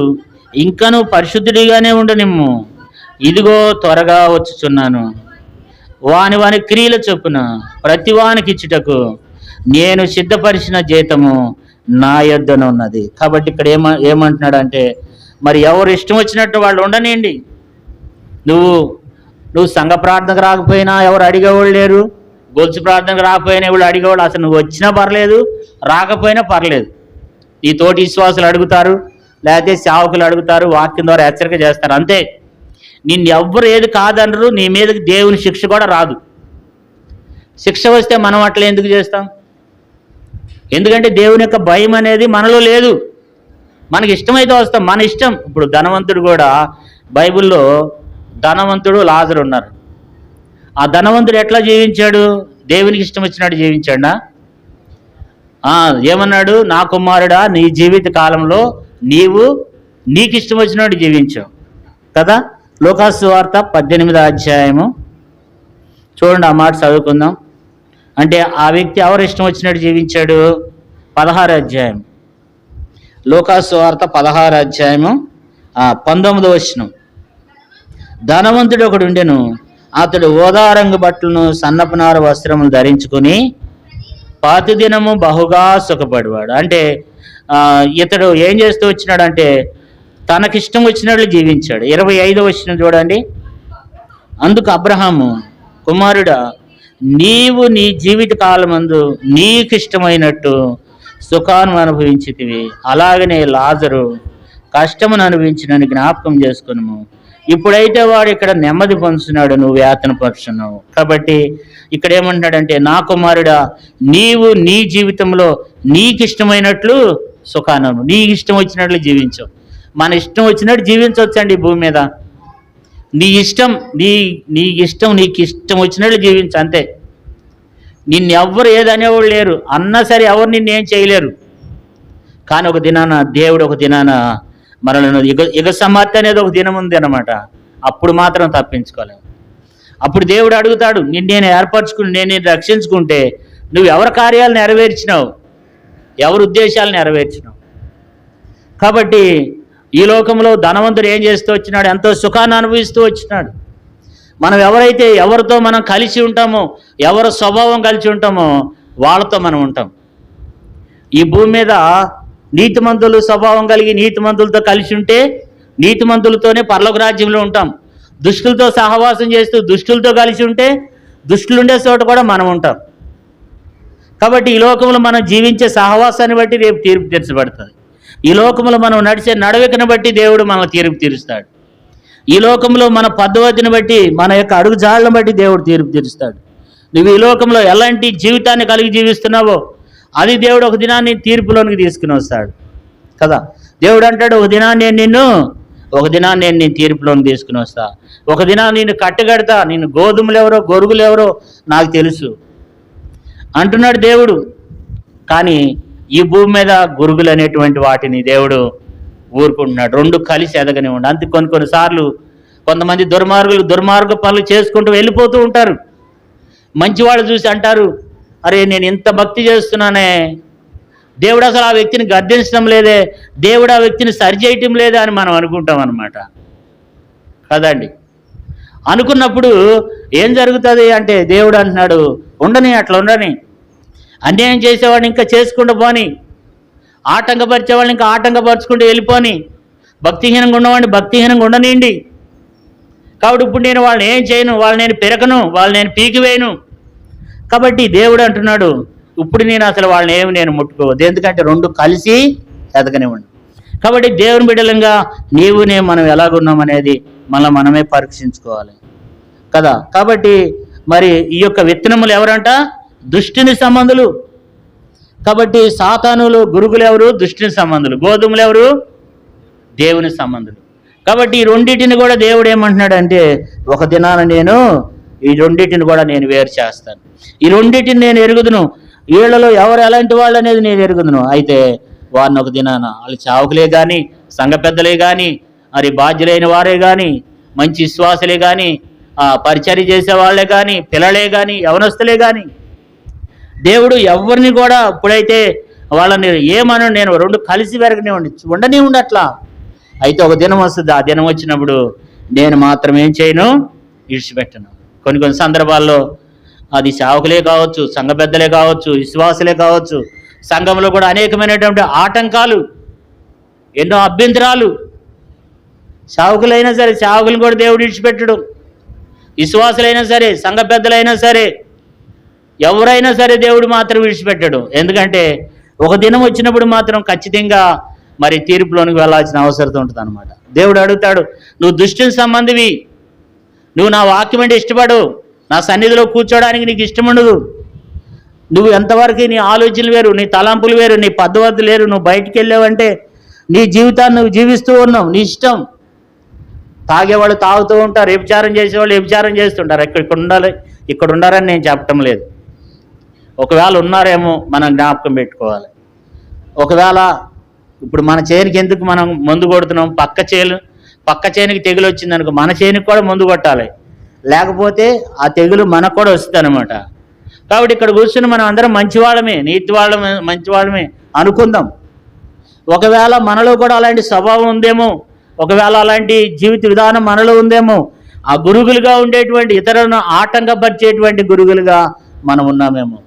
ఇంకాను పరిశుద్ధుడిగానే ఉండనిమ్ము. ఇదిగో త్వరగా వచ్చుచున్నాను, వాని వాని క్రియల చొప్పున ప్రతి వానికి ఇచ్చుటకు నేను సిద్ధపరిచిన జీతము నా యొద్దన ఉన్నది. కాబట్టి ఇక్కడ ఏమంటున్నాడంటే, మరి ఎవరు ఇష్టం వచ్చినట్టు వాళ్ళు ఉండనండి. నువ్వు సంఘ ప్రార్థనకు రాకపోయినా ఎవరు అడిగేవాళ్ళు లేరు, గొలుసు ప్రార్థనకు రాకపోయినా ఎవరు అడిగేవాళ్ళు, అసలు నువ్వు వచ్చినా పర్లేదు రాకపోయినా పర్లేదు. నీ తోటి విశ్వాసులు అడుగుతారు, లేకపోతే సేవకులు అడుగుతారు, వాక్యం ద్వారా హెచ్చరిక చేస్తారు, అంతే. నిన్ను ఎవ్వరు ఏది కాదనరు, నీ మీదకి దేవుని శిక్ష కూడా రాదు. శిక్ష వస్తే మనం అట్లా ఎందుకు చేస్తాం? ఎందుకంటే దేవుని యొక్క భయం అనేది మనలో లేదు. మనకి ఇష్టమైతే వస్తాం, మన ఇష్టం. ఇప్పుడు ధనవంతుడు కూడా, బైబిల్లో ధనవంతుడు లాజరు ఉన్నారు. ఆ ధనవంతుడు ఎట్లా జీవించాడు? దేవునికి ఇష్టం వచ్చినట్టు జీవించాడా? ఏమన్నాడు? నా కుమారుడా, నీ జీవిత కాలంలో నీకు ఇష్టం వచ్చినట్టు జీవించావు కదా. లూకాసు సువార్త 18వ అధ్యాయము చూడండి, ఆ మాట చదువుకుందాం. అంటే ఆ వ్యక్తి ఎవరు ఇష్టం వచ్చినట్టు జీవించాడు? 16వ అధ్యాయం, లూకాసు సువార్త 16వ అధ్యాయము 19వ వచనం. ధనవంతుడు ఒకడు ఉండెను, అతడు ఊదా రంగు బట్టలను సన్నపునార వస్త్రములు ధరించుకుని ప్రతిదినము బహుగా సుఖపడేవాడు. అంటే ఇతడు ఏం చేస్తూ వచ్చినాడంటే తనకిష్టం వచ్చినట్లు జీవించాడు. 25వ వచనం చూడండి. అందుకు అబ్రహాము, కుమారుడా, నీవు నీ జీవిత కాలమందు నీకిష్టమైనట్టు సుఖాన్ని అనుభవించితివి, అలాగనే లాజరు కష్టమును అనుభవించినని జ్ఞాపకం చేసుకును. ఇప్పుడైతే వాడు ఇక్కడ నెమ్మది పొందుతున్నాడు, నువ్వు వేతన పరుచున్నావు. కాబట్టి ఇక్కడ ఏమంటున్నాడంటే, నా కుమారుడా, నీవు నీ జీవితంలో నీకిష్టమైనట్లు సుఖాన్ని, నీకు ఇష్టం వచ్చినట్లు జీవించవు. మన ఇష్టం వచ్చినట్టు జీవించవచ్చండి ఈ భూమి మీద. నీ ఇష్టం నీకు ఇష్టం వచ్చినట్లు జీవించు, అంతే. నిన్నెవ్వరు ఏదనేవాళ్ళు లేరు, అన్నా సరే ఎవరు నిన్నేం చేయలేరు. కానీ ఒక దినాన దేవుడు, ఒక దినాన మనల్ని యుగ సమాప్తి అనేది ఒక దినం ఉంది అన్నమాట. అప్పుడు మాత్రం తప్పించుకోలేము. అప్పుడు దేవుడు అడుగుతాడు, నేను ఏర్పరచుకుని నేను రక్షించుకుంటే నువ్వు ఎవరి కార్యాలు నెరవేర్చినావు, ఎవరి ఉద్దేశాలు నెరవేర్చినావు. కాబట్టి ఈ లోకంలో ధనవంతుడు ఏం చేస్తూ వచ్చినాడు? ఎంతో సుఖాన్ని అనుభవిస్తూ వచ్చినాడు. మనం ఎవరితో మనం కలిసి ఉంటామో, ఎవరి స్వభావం కలిసి ఉంటామో వాళ్ళతో మనం ఉంటాం. ఈ భూమి మీద నీతిమంతులు స్వభావం కలిగి నీతిమంతులతో కలిసి ఉంటే నీతిమంతులతోనే పరలోక రాజ్యంలో ఉంటాం. దుష్టులతో సహవాసం చేస్తూ దుష్టులతో కలిసి ఉంటే దుష్టులుండే చోట కూడా మనం ఉంటాం. కాబట్టి ఈ లోకంలో మనం జీవించే సహవాసాన్ని బట్టి రేపు తీర్పు తీర్చబడుతుంది. ఈ లోకంలో మనం నడిచే నడవడికను బట్టి దేవుడు మన తీర్పు తీరుస్తాడు. ఈ లోకంలో మన పద్ధతిని బట్టి, మన యొక్క అడుగుజాడలను బట్టి దేవుడు తీర్పు తీరుస్తాడు. నువ్వు ఈ లోకంలో ఎలాంటి జీవితాన్ని కలిగి జీవిస్తున్నావో అది దేవుడు ఒక దినాన్ని తీర్పులోనికి తీసుకుని వస్తాడు కదా. దేవుడు అంటాడు, ఒక దినాన్ని నేను తీర్పులోనికి తీసుకుని వస్తా, ఒక దినాన్ని నేను కట్టగడతా, నేను గోధుమలు ఎవరో గొరుగులు ఎవరో నాకు తెలుసు అంటున్నాడు దేవుడు. కానీ ఈ భూమి మీద గురుగులు అనేటువంటి వాటిని దేవుడు ఊరుకుంటున్నాడు. రెండు కలిసి ఎదగనివ్వండి. అంతే. కొన్నిసార్లు కొంతమంది దుర్మార్గ పనులు చేసుకుంటూ వెళ్ళిపోతూ ఉంటారు. మంచివాళ్ళు చూసి అంటారు, అరే నేను ఇంత భక్తి చేస్తున్నానే, దేవుడు అసలు ఆ వ్యక్తిని గద్దించడం లేదే, దేవుడు ఆ వ్యక్తిని సరిచేయటం లేదే అని మనం అనుకుంటాం అన్నమాట కదండి. అనుకున్నప్పుడు ఏం జరుగుతుంది అంటే దేవుడు అంటున్నాడు, అట్లా ఉండని, అన్యాయం చేసేవాడిని ఇంకా చేసుకుంటూ పోని, ఆటంకపరిచేవాడిని ఇంకా ఆటంకపరుచుకుంటూ వెళ్ళిపోని, భక్తిహీనంగా ఉన్నవాడిని భక్తిహీనంగా ఉండనియండి. కాబట్టి ఇప్పుడు నేను వాళ్ళని ఏం చేయను, వాళ్ళని నేను పెరగను, వాళ్ళని నేను పీకివేయను. కాబట్టి దేవుడు అంటున్నాడు, ఇప్పుడు నేను అసలు వాళ్ళని నేను ముట్టుకోవద్దు, ఎందుకంటే రెండు కలిసి ఎదగనివ్వండి. కాబట్టి దేవుని బిడ్డలంగా మనం ఎలాగున్నామనేది మనమే పరీక్షించుకోవాలి కదా. కాబట్టి మరి ఈ యొక్క విత్తనములు ఎవరంట? దుష్టుని సంబంధులు. కాబట్టి సాతానులు గురుగులు ఎవరు? దుష్టుని సంబంధులు. గోధుమలు ఎవరు? దేవుని సంబంధులు. కాబట్టి ఈ రెండింటిని కూడా దేవుడు ఏమంటున్నాడు అంటే, ఒక దినాన నేను ఈ రెండింటిని కూడా నేను వేరు చేస్తాను. ఈ రెండింటిని నేను ఎరుగుదును, వీళ్ళలో ఎవరు ఎలాంటి వాళ్ళు అనేది నేను ఎరుగుదును. అయితే వారిని ఒక దినాన వాళ్ళు చావుకులే కానీ, సంఘ పెద్దలే కానీ, మరి బాధ్యులైన వారే కానీ, మంచి విశ్వాసులే కానీ, పరిచర్య చేసే వాళ్ళే కానీ, పిల్లలే కానీ, యవనస్తులే కానీ, దేవుడు ఎవరిని కూడా ఇప్పుడైతే వాళ్ళని ఏమను, నేను రెండు కలిసి ఉండని అట్లా. అయితే ఒక దినం వస్తుంది, ఆ దినం వచ్చినప్పుడు నేను మాత్రం ఏం చేయను, విడిచిపెట్టను. కొన్ని సందర్భాల్లో అది సేవకులే కావచ్చు, సంఘ పెద్దలే కావచ్చు, విశ్వాసులే కావచ్చు, సంఘంలో కూడా అనేకమైనటువంటి ఆటంకాలు, ఎన్నో అభ్యంతరాలు. సేవకులైనా సరే, సేవకులను కూడా దేవుడు విడిచిపెట్టడు. విశ్వాసులైనా సరే, సంఘ పెద్దలైనా సరే, ఎవరైనా సరే దేవుడు మాత్రం విడిచిపెట్టాడు. ఎందుకంటే ఒక దినం వచ్చినప్పుడు మాత్రం ఖచ్చితంగా మరి తీర్పులోనికి వెళ్ళాల్సిన అవసరం ఉంటుంది అనమాట. దేవుడు అడుగుతాడు, నువ్వు దుష్టుని సంబంధివి, నువ్వు నా వాక్యం అంటే ఇష్టపడు, నా సన్నిధిలో కూర్చోడానికి నీకు ఇష్టం ఉండదు, నువ్వు ఎంతవరకు నీ ఆలోచనలు వేరు, నీ తలంపులు వేరు, నీ పద్ధతులు లేరు, నువ్వు బయటికి వెళ్ళావంటే నీ జీవితాన్ని నువ్వు జీవిస్తూ ఉన్నావు, నీ ఇష్టం. తాగేవాళ్ళు తాగుతూ ఉంటారు, వ్యభిచారం చేసేవాళ్ళు వ్యభిచారం చేస్తుంటారు. ఇక్కడ ఉండాలని నేను చెప్పటం లేదు. ఒకవేళ ఉన్నారేమో మనం జ్ఞాపకం పెట్టుకోవాలి. ఒకవేళ ఇప్పుడు మన చేనుకి ఎందుకు మనం మందు కొడుతున్నాం, పక్క చేనుకి తెగులు వచ్చిందనుకో, మన చేనుకి కూడా మందు కొట్టాలి, లేకపోతే ఆ తెగులు మనకు కూడా వస్తుంది అనమాట. కాబట్టి ఇక్కడ కూర్చుని మనం అందరం మంచివాళ్ళమే, మంచివాళ్ళమే అనుకుందాం. ఒకవేళ మనలో కూడా అలాంటి స్వభావం ఉందేమో, ఒకవేళ అలాంటి జీవిత విధానం మనలో ఉందేమో, ఆ గురుగులుగా ఉండేటువంటి ఇతరులను ఆటంకపరిచేటువంటి గురుగులుగా మనం ఉన్నామేమో.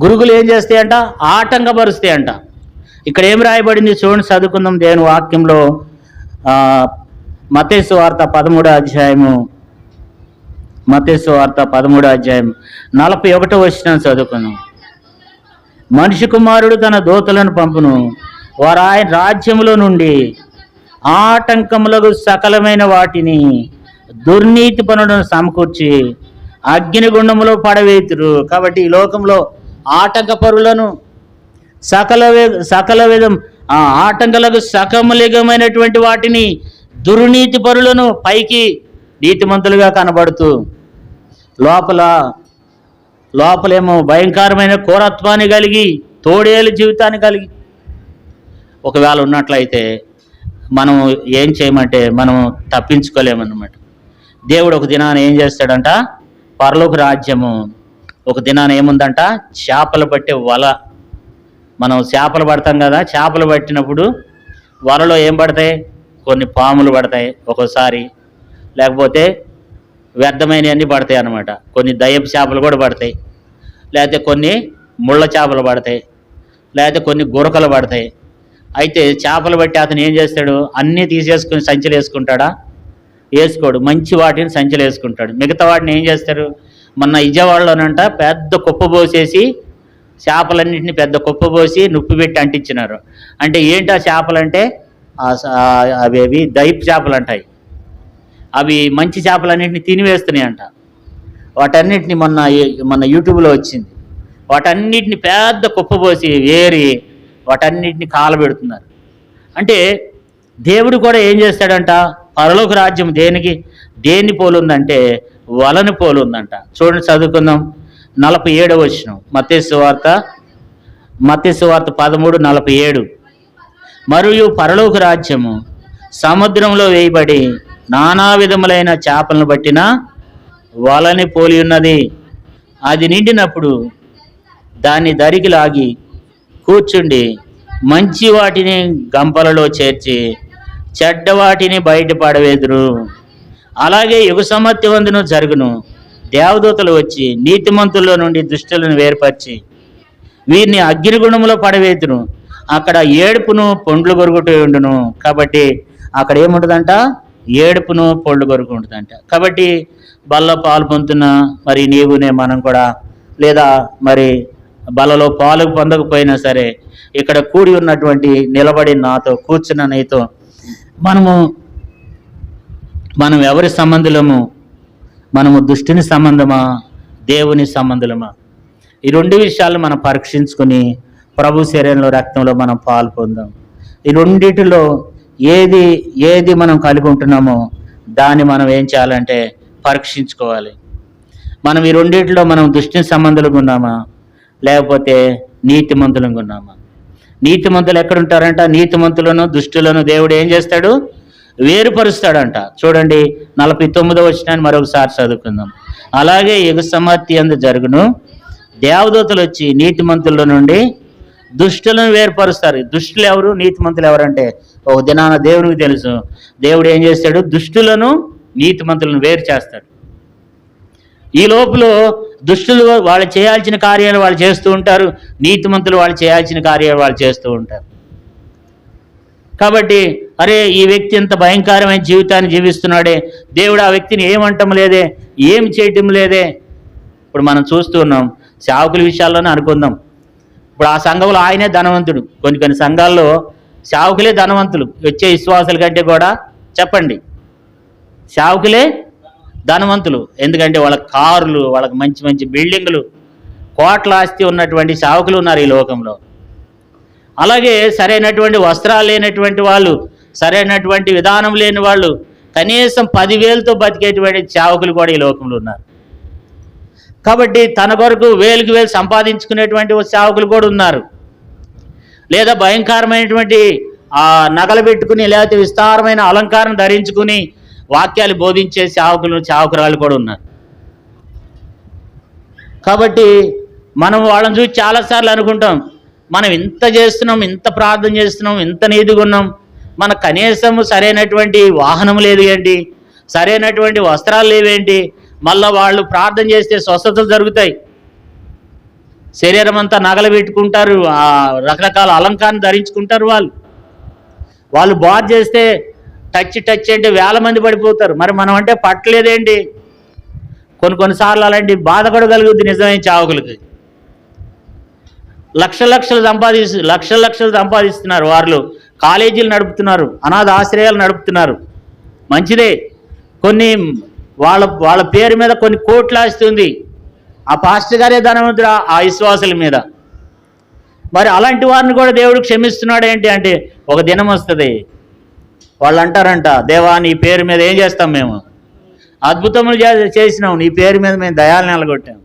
గురుగులు ఏం చేస్తాయంట, ఆటంకపరుస్తాయంట. ఇక్కడ ఏం రాయబడింది చూడండి, చదువుకుందాం దేవుని వాక్యంలో. మత్తయి సువార్త 13వ అధ్యాయము, మత్తయి సువార్త 13వ అధ్యాయం 41వ వచనం చదువుకుందాం. మనిషి కుమారుడు తన దూతలను పంపును, వారు ఆయన రాజ్యములో నుండి ఆటంకములకు సకలమైన వాటిని దుర్నీతి పనులను సమకూర్చి అగ్నిగుండములో పడవేతురు. కాబట్టి ఈ లోకంలో ఆటంకపరులను సకల విధం ఆటంకాలకు సకమలిగమైనటువంటి వాటిని, దుర్నీతి పరులను పైకి నీతిమంతులుగా కనబడుతూ లోపలేమో భయంకరమైన క్రూరత్వాన్ని కలిగి, తోడేలు జీవితాన్ని కలిగి ఒకవేళ ఉన్నట్లయితే మనం ఏం చేయమంటే మనం తప్పించుకోలేమన్నమాట. దేవుడు ఒక దినాన ఏం చేస్తాడంట, పరలోక రాజ్యము ఒక దినాన ఏముందంట, చేపలు పట్టే వల. మనం చేపలు పడతాం కదా, చేపలు పట్టినప్పుడు వలలో ఏం పడతాయి, కొన్ని పాములు పడతాయి ఒక్కోసారి, లేకపోతే వ్యర్థమైనవన్నీ పడతాయి అన్నమాట. కొన్ని దయ్యపు చేపలు కూడా పడతాయి, లేకపోతే కొన్ని ముళ్ళ చేపలు పడతాయి, లేకపోతే కొన్ని గురకలు పడతాయి. అయితే చేపలు బట్టి అతను ఏం చేస్తాడు, అన్నీ తీసేసుకుని సంచులు వేసుకుంటాడా, వేసుకోడు. మంచి వాటిని సంచులు వేసుకుంటాడు. మిగతా వాటిని ఏం చేస్తారు, మొన్న విజయవాడలోనంట పెద్ద కుప్ప పోసేసి చేపలన్నింటినీ పెద్ద కుప్ప పోసి నొప్పి పెట్టి అంటించినారు. అంటే ఏంటి ఆ చేపలంటే అవి దైపు చేపలు అంటాయి. అవి మంచి చేపలన్నింటినీ తినివేస్తున్నాయి అంట. వాటన్నిటిని మొన్న యూట్యూబ్లో వచ్చింది. వాటన్నిటిని పెద్ద కుప్ప పోసి వేరి వాటన్నిటిని కాలబెడుతున్నారు. అంటే దేవుడు కూడా ఏం చేస్తాడంట, పరలోక రాజ్యం దేన్ని పోలుందంటే వలను పోలుందంట. చూడండి చదువుకుందాం, 47వ వచనం, మత్తయి సువార్త 13:47. మరియు పరలోక రాజ్యము సముద్రంలో వేయబడి నానా విధములైన చేపలను పట్టిన వలని పోలి ఉన్నది. అది నిండినప్పుడు దాన్ని దరికి లాగి కూర్చుండి మంచి వాటిని గంపలలో చేర్చి చెడ్డ వాటిని బయట పడవేదురు. అలాగే యుగ సమాప్తివందును జరుగును. దేవదూతలు వచ్చి నీతిమంతుల్లో నుండి దుష్టులను వేర్పరిచి వీరిని అగ్నిగుణములో పడవేతును. అక్కడ ఏడుపును పండ్లు కొరుకుతూ ఉండును. కాబట్టి అక్కడ ఏముంటుందంట, ఏడుపును పండ్లు కొరుకు ఉంటుందంట. కాబట్టి బల్ల పాలు పొందుతున్న మరి నీవునే మనం కూడా, లేదా మరి బలలో పాలు పొందకపోయినా సరే, ఇక్కడ కూడి ఉన్నటువంటి నిలబడి నాతో కూర్చున్న నీతో మనం ఎవరి సంబంధులము, మనము దుష్టుని సంబంధమా, దేవుని సంబంధులమా? ఈ రెండు విషయాలు మనం పరీక్షించుకొని ప్రభు శరీరంలో రక్తంలో మనం పాలు పొందాం. ఈ రెండిటిలో ఏది మనం కలిగి ఉంటున్నామో దాన్ని మనం ఏం చేయాలంటే పరీక్షించుకోవాలి. మనం ఈ రెండిట్లో మనం దుష్టి సంబంధులుగా ఉన్నామా, లేకపోతే నీతిమంతులుగా ఉన్నామా? నీతిమంతులు ఎక్కడుంటారంట? నీతిమంతులను దుష్టులను దేవుడు ఏం చేస్తాడు? వేరుపరుస్తాడంట. చూడండి 49వ వచనాన్ని మరొకసారి చదువుకుందాం. అలాగే యుగ సమాప్తి యందు జరుగును, దేవదూతలు వచ్చి నీతిమంతుల నుండి దుష్టులను వేరుపరుస్తారు. దుష్టులు ఎవరు, నీతిమంతులు ఎవరంటే ఒక దినాన దేవునికి తెలుసు. దేవుడు ఏం చేస్తాడు? దుష్టులను నీతిమంతులను వేరు చేస్తాడు. ఈ లోపల దుష్టులు వాళ్ళు చేయాల్సిన కార్యాలు వాళ్ళు చేస్తూ ఉంటారు, నీతిమంతులు వాళ్ళు చేయాల్సిన కార్యాలు వాళ్ళు చేస్తూ ఉంటారు. కాబట్టి అరే ఈ వ్యక్తి ఎంత భయంకరమైన జీవితాన్ని జీవిస్తున్నాడే, దేవుడు ఆ వ్యక్తిని ఏమంటం లేదే, ఏం చేయటం లేదే. ఇప్పుడు మనం చూస్తూ ఉన్నాం, సేవకుల విషయాల్లోనే అనుకుందాం. ఇప్పుడు ఆ సంఘంలో ఆయనే ధనవంతుడు. కొన్ని సంఘాల్లో సేవకులే ధనవంతులు, వచ్చే విశ్వాసుల కంటే కూడా. చెప్పండి, సేవకులే ధనవంతులు. ఎందుకంటే వాళ్ళ కార్లు, వాళ్ళకి మంచి మంచి బిల్డింగులు, కోట్ల ఆస్తి ఉన్నటువంటి సేవకులు ఉన్నారు ఈ లోకంలో. అలాగే సరైనటువంటి వస్త్రాలు లేనటువంటి వాళ్ళు, సరైనటువంటి విధానం లేని వాళ్ళు, కనీసం 10,000తో బతికేటువంటి సేవకులు కూడా ఈ లోకంలో ఉన్నారు. కాబట్టి తన కొరకు వేలకు వేలు సంపాదించుకునేటువంటి సేవకులు కూడా ఉన్నారు. లేదా భయంకరమైనటువంటి నగలు పెట్టుకుని, లేకపోతే విస్తారమైన అలంకారం ధరించుకుని వాక్యాలు బోధించే సేవకురాలు కూడా ఉన్నారు. కాబట్టి మనం వాళ్ళని చూసి చాలాసార్లు అనుకుంటాం, మనం ఇంత చేస్తున్నాం, ఇంత ప్రార్థన చేస్తున్నాం, ఇంత నీతిగా ఉన్నాం, మనకు కనీసం సరైనటువంటి వాహనం లేదు ఏంటి, సరైనటువంటి వస్త్రాలు లేవేంటి, మళ్ళీ వాళ్ళు ప్రార్థన చేస్తే స్వస్థతలు జరుగుతాయి, శరీరం అంతా నగలు పెట్టుకుంటారు, రకరకాల అలంకారం ధరించుకుంటారు. వాళ్ళు బాగు చేస్తే టచ్ అంటే 1000 మంది పడిపోతారు. మరి మనం అంటే పట్టలేదేంటి? కొన్నిసార్లు అలాంటి బాధ కూడా కలుగుద్ది నిజమైన సేవకులకి. లక్షలు సంపాదిస్తున్నారు వాళ్ళు, కాలేజీలు నడుపుతున్నారు, అనాథ ఆశ్రయాలు నడుపుతున్నారు, మంచిదే. కొన్ని వాళ్ళ పేరు మీద కొన్ని కోట్లు ఆస్తుంది. ఆ పాస్టర్ గారే ధనవంతుడు ఆ విశ్వాసుల మీద. మరి అలాంటి వారిని కూడా దేవుడు క్షమిస్తున్నాడు ఏంటి అంటే, ఒక దినం వస్తుంది వాళ్ళు అంటారంట, దేవా నీ పేరు మీద ఏం చేస్తాం, మేము అద్భుతములు చేసినాం, నీ పేరు మీద మేము దయాలు నిలగొట్టాం,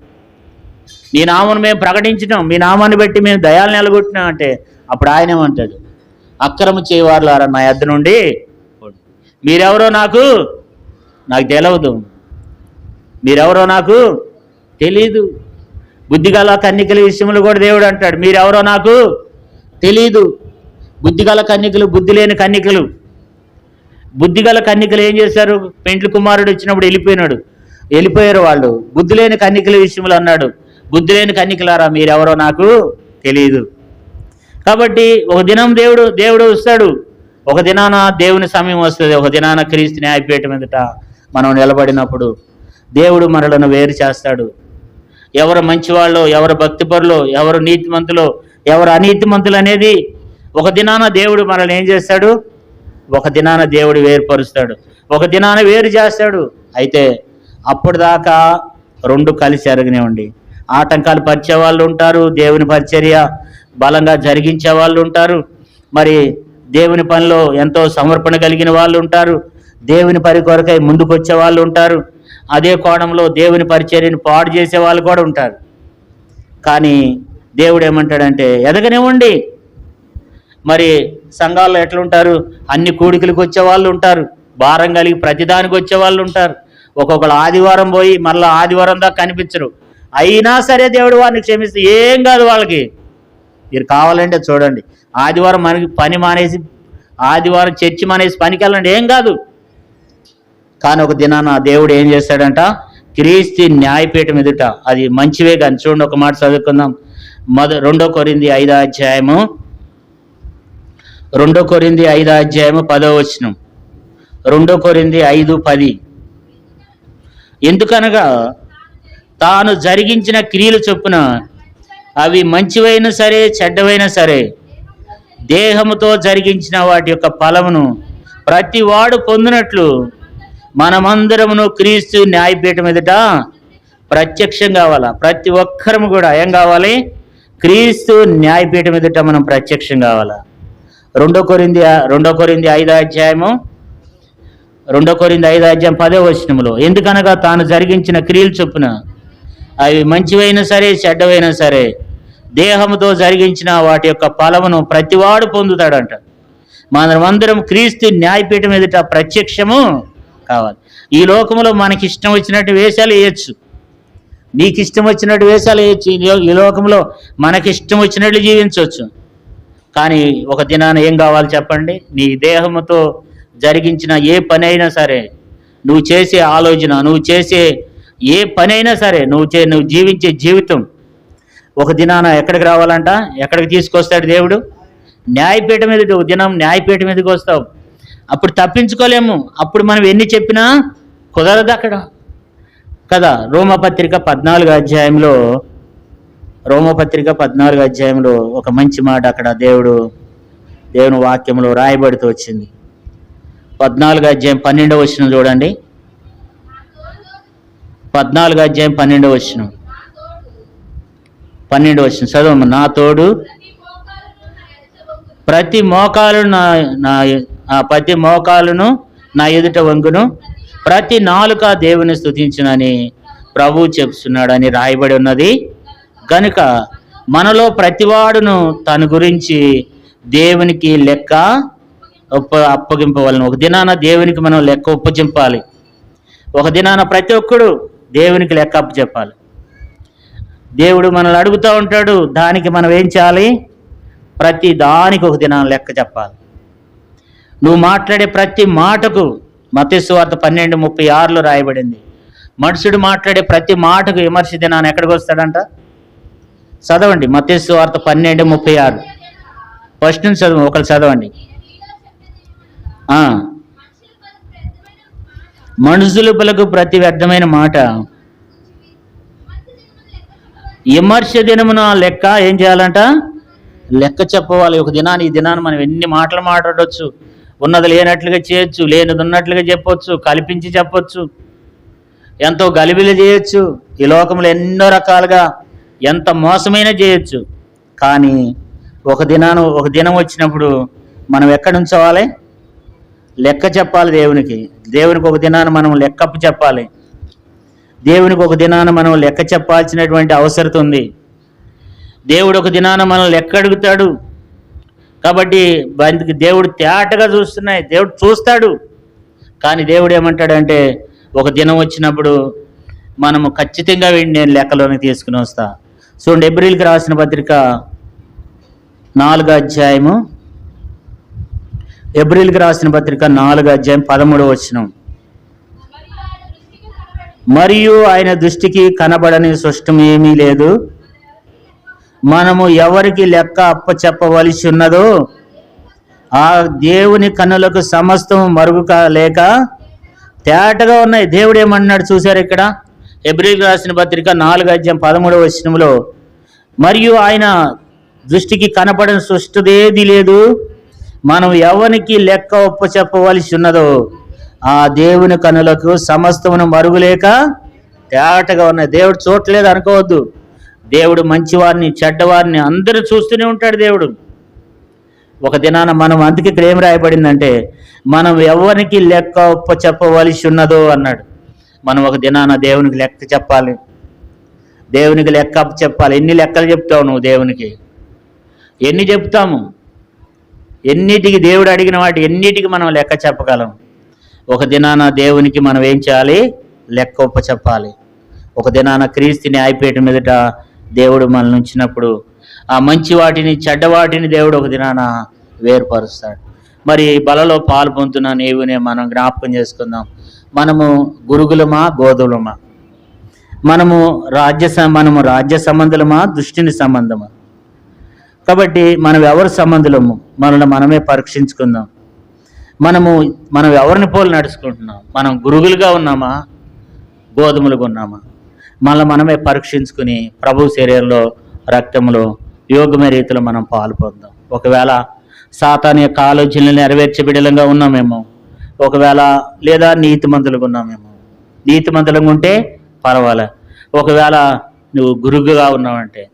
నీ నామాన్ని మేము ప్రకటించినాం, మీ నామాన్ని బట్టి మేము దయాలు నిలగొట్టినాం అంటే, అప్పుడు ఆయన ఏమంటాడు? అక్రమ చేయవారులారా నా యొద్ద నుండి మీరెవరో నాకు తెలియదు, మీరెవరో నాకు తెలీదు. బుద్ధిగల కన్యకల విషయంలో కూడా దేవుడు అంటాడు, మీరెవరో నాకు తెలీదు. బుద్ధిగల కన్యకలు, బుద్ధి లేని కన్యకలు. బుద్ధిగల కన్యకలు ఏం చేశారు? పెండ్లి కుమారుడు వచ్చినప్పుడు వెళ్ళిపోయారు వాళ్ళు. బుద్ధి లేని కన్యకల విషయంలో అన్నాడు, బుద్ధి లేని కన్యకలారా మీరెవరో నాకు తెలియదు. కాబట్టి ఒక దినం దేవుడు వస్తాడు, ఒక దినాన దేవుని సమయం వస్తుంది, ఒక దినాన క్రీస్తు న్యాయపీఠం ఎదుట మనం నిలబడినప్పుడు దేవుడు మనలను వేరు చేస్తాడు. ఎవరు మంచివాళ్ళు, ఎవరు భక్తిపరులు, ఎవరు నీతిమంతులు, ఎవరు అనీతిమంతులు అనేది ఒక దినాన దేవుడు మనల్ని ఏం చేస్తాడు? ఒక దినాన దేవుడు వేరుపరుస్తాడు, ఒక దినాన వేరు చేస్తాడు. అయితే అప్పటిదాకా రెండు కలిసి ఎరగనివ్వండి. ఆటంకాలు పరిచే వాళ్ళు ఉంటారు, దేవుని పరిచర్య బలంగా జరిగించే వాళ్ళు ఉంటారు, మరి దేవుని పనిలో ఎంతో సమర్పణ కలిగిన వాళ్ళు ఉంటారు, దేవుని పని కొరకై ముందుకు వచ్చే వాళ్ళు ఉంటారు, అదే కోణంలో దేవుని పరిచర్యను పాడు చేసే వాళ్ళు కూడా ఉంటారు. కానీ దేవుడు ఏమంటాడంటే ఎదగనివ్వండి. మరి సంఘాల్లో ఎట్లుంటారు? అన్ని కూడికలకు వచ్చే వాళ్ళు ఉంటారు, భారం కలిగి ప్రతిదానికి వచ్చే వాళ్ళు ఉంటారు. ఒక్కొక్కరు ఆదివారం పోయి మళ్ళీ ఆదివారం దాకా కనిపించరు, అయినా సరే దేవుడు వారిని క్షమిస్తే ఏం కాదు వాళ్ళకి. మీరు కావాలంటే చూడండి, ఆదివారం మనకి పని మానేసి, ఆదివారం చర్చి మానేసి పనికి వెళ్ళండి, ఏం కాదు. కానీ ఒక దినాన దేవుడు ఏం చేస్తాడంట? క్రీస్తు న్యాయపీఠం ఎదుట అది మంచివే కానీ. చూడండి, ఒక మాట చదువుకుందాం. 2 కొరింథీ 5వ అధ్యాయము 2 కొరింథీ 5వ అధ్యాయము 10వ వచనం. 2 కొరింథీ 5:10. ఎందుకనగా తాను జరిగించిన క్రియలు చొప్పున అవి మంచివైనా సరే చెడ్డవైనా సరే దేహముతో జరిగించిన వాటి యొక్క ఫలమును ప్రతి వాడు పొందినట్లు మనమందరమును క్రీస్తు న్యాయపీఠం ఎదుట ప్రత్యక్షం కావాలా. ప్రతి ఒక్కరము కూడా ఏం కావాలి? క్రీస్తు న్యాయపీఠం ఎదుట మనం ప్రత్యక్షం కావాలా. 2 కొరింథీ 5వ అధ్యాయము 2 కొరింథీ 5:10 ఎందుకనగా తాను జరిగించిన క్రియలు చొప్పున అవి మంచివైనా సరే చెడ్డవైనా సరే దేహముతో జరిగించిన వాటి యొక్క ఫలమును ప్రతివాడు పొందుతాడంట. మనమందరం క్రీస్తు న్యాయపీఠం ఎదుట ప్రత్యక్షము కావాలి. ఈ లోకంలో మనకి ఇష్టం వచ్చినట్టు వేషాలు వేయచ్చు, నీకు ఇష్టం వచ్చినట్టు వేషాలు వేయచ్చు. ఈ లోకంలో మనకి ఇష్టం వచ్చినట్లు జీవించవచ్చు. కానీ ఒక దినాన ఏం కావాలి చెప్పండి? నీ దేహముతో జరిగించిన ఏ పని అయినా సరే, నువ్వు చేసే ఆలోచన, నువ్వు చేసే ఏ పని అయినా సరే, నువ్వు జీవించే జీవితం ఒక దినాన ఎక్కడికి రావాలంట? ఎక్కడికి తీసుకొస్తాడు దేవుడు? న్యాయపీఠం మీదకి. ఒక దినం న్యాయపీఠం మీదకి వస్తావు. అప్పుడు తప్పించుకోలేము. అప్పుడు మనం ఎన్ని చెప్పినా కుదరదు అక్కడ కదా. రోమపత్రిక 14 అధ్యాయంలో ఒక మంచి మాట అక్కడ దేవుని వాక్యంలో రాయబడుతూ వచ్చింది. 14 అధ్యాయం 12వ వచనం చూడండి. 14 అధ్యాయం 12వ వచనం చదవమ్మ. నా తోడు ప్రతి మోకాలును నా ఎదుట వంగును, ప్రతి నాలుక దేవుని స్తుతించునని ప్రభువు చెప్తున్నాడని రాయబడి ఉన్నది. గనుక మనలో ప్రతివాడును తన గురించి దేవునికి లెక్క అప్పగింపవలను. ఒక దినాన దేవునికి మనం లెక్క ఒప్పచెప్పాలి. ఒక దినాన ప్రతి ఒక్కడు దేవునికి లెక్క అప్పచెప్పాలి. దేవుడు మనల్ని అడుగుతూ ఉంటాడు. దానికి మనం ఏం చేయాలి? ప్రతి దానికి ఒక దినాన లెక్క చెప్పాలి. నువ్వు మాట్లాడే ప్రతి మాటకు మత్తయి సువార్త 12:36 రాయబడింది. మనుషుడు మాట్లాడే ప్రతి మాటకు విమర్శ దినాన్ని ఎక్కడికి వస్తాడంట? చదవండి మత్తయి సువార్త 12:36 ఫస్ట్ నుంచి చదవండి. ఒకరు చదవండి. మనుషులు పలుకు ప్రతి వ్యర్థమైన మాట విమర్శ దినమున లెక్క ఏం చేయాలంట? లెక్క చెప్పవాలి. ఒక దినాన్ని, ఈ దినాన్ని మనం ఎన్ని మాటలు మాట్లాడవచ్చు. ఉన్నది లేనట్లుగా చేయొచ్చు, లేనిది ఉన్నట్లుగా చెప్పొచ్చు, కల్పించి చెప్పొచ్చు, ఎంతో గలిబిలి చేయొచ్చు. ఈ లోకంలో ఎన్నో రకాలుగా ఎంత మోసమైన చేయొచ్చు. కానీ ఒక దినం వచ్చినప్పుడు మనం ఎక్కడి నుంచోవాలి? లెక్క చెప్పాలి దేవునికి. దేవునికి ఒక దినాన్ని మనం లెక్కప్పు చెప్పాలి. దేవునికి ఒక దినాన మనం లెక్క చెప్పాల్సినటువంటి అవసరం ఉంది. దేవుడు ఒక దినాన మనం లెక్క అడుగుతాడు. కాబట్టి దేవుడు తేటగా చూస్తున్నాయి, దేవుడు చూస్తాడు. కానీ దేవుడు ఏమంటాడంటే, ఒక దినం వచ్చినప్పుడు మనము ఖచ్చితంగా వీడిని నేను లెక్కలోకి తీసుకుని వస్తా. చూడండి, ఎబ్రిల్కి రాసిన పత్రిక 4వ అధ్యాయము, 13వ వచనం. మరియు ఆయన దృష్టికి కనబడని సృష్టం ఏమీ లేదు. మనము ఎవరికి లెక్క అప్పచెప్పవలసి ఉన్నదో ఆ దేవుని కన్నులకు సమస్తం మరుగు లేక తేటగా ఉన్నాయి. దేవుడు ఏమన్నాడు చూశారు ఇక్కడ? ఎబ్రిల్కి రాసిన పత్రిక 4వ అధ్యాయం 13వ వచనంలో, మరియు ఆయన దృష్టికి కనపడని సృష్టిదేది లేదు. మనం ఎవరికి లెక్క ఒప్పచెప్పవలసి ఉన్నదో ఆ దేవుని కన్నులకు సమస్తమును మరుగులేక తేటగా ఉన్నాయి. దేవుడు చూడలేదు అనుకోవద్దు. దేవుడు మంచివారిని, చెడ్డవారిని అందరూ చూస్తూనే ఉంటాడు దేవుడు. ఒక దినాన మనం, అందుకే ఇక్కడ ఏం రాయబడిందంటే, మనం ఎవరికి లెక్క చెప్పవలసి ఉన్నదో అన్నాడు. మనం ఒక దినాన దేవునికి లెక్క చెప్పాలి. దేవునికి లెక్క చెప్పాలి. ఎన్ని లెక్కలు చెప్తావు నువ్వు దేవునికి? ఎన్ని చెప్తాము? ఎన్నిటికి దేవుడు అడిగిన వాటి ఎన్నిటికి మనం లెక్క చెప్పగలం? ఒక దినాన దేవునికి మనం ఏం చేయాలి? లెక్క చెప్పాలి. ఒక దినాన క్రీస్తు న్యాయపీఠం మీదట దేవుడు మనల్ని ఉంచినప్పుడు ఆ మంచి వాటిని, చెడ్డ వాటిని దేవుడు ఒక దినాన వేరుపరుస్తాడు. మరి బలలో పాలు పొందుతున్న నీవునే మనం జ్ఞాపకం చేసుకుందాం. మనము గురుగులమా, గోధులమా? మనము రాజ్య సంబంధులమా, దుష్టిని సంబంధమా? కాబట్టి మనం ఎవరి సంబంధులము? మనల్ని మనమే పరీక్షించుకుందాం. మనం ఎవరిని పోలు నడుచుకుంటున్నాం? మనం గురుగులుగా ఉన్నామా, గోధుమలుగా ఉన్నామా? మనమే పరీక్షించుకుని ప్రభు శరీరంలో, రక్తంలో యోగమైన రీతిలో మనం పాలు పొందాం. ఒకవేళ సాతాను యొక్క ఆలోచనలు నెరవేర్చే బిడ్డలంగా ఉన్నామేమో, ఒకవేళ లేదా నీతిమంతులుగా ఉన్నామేమో. నీతిమంతులుగా ఉంటే పర్వాలే. ఒకవేళ నువ్వు గురుగుగా ఉన్నావంటే,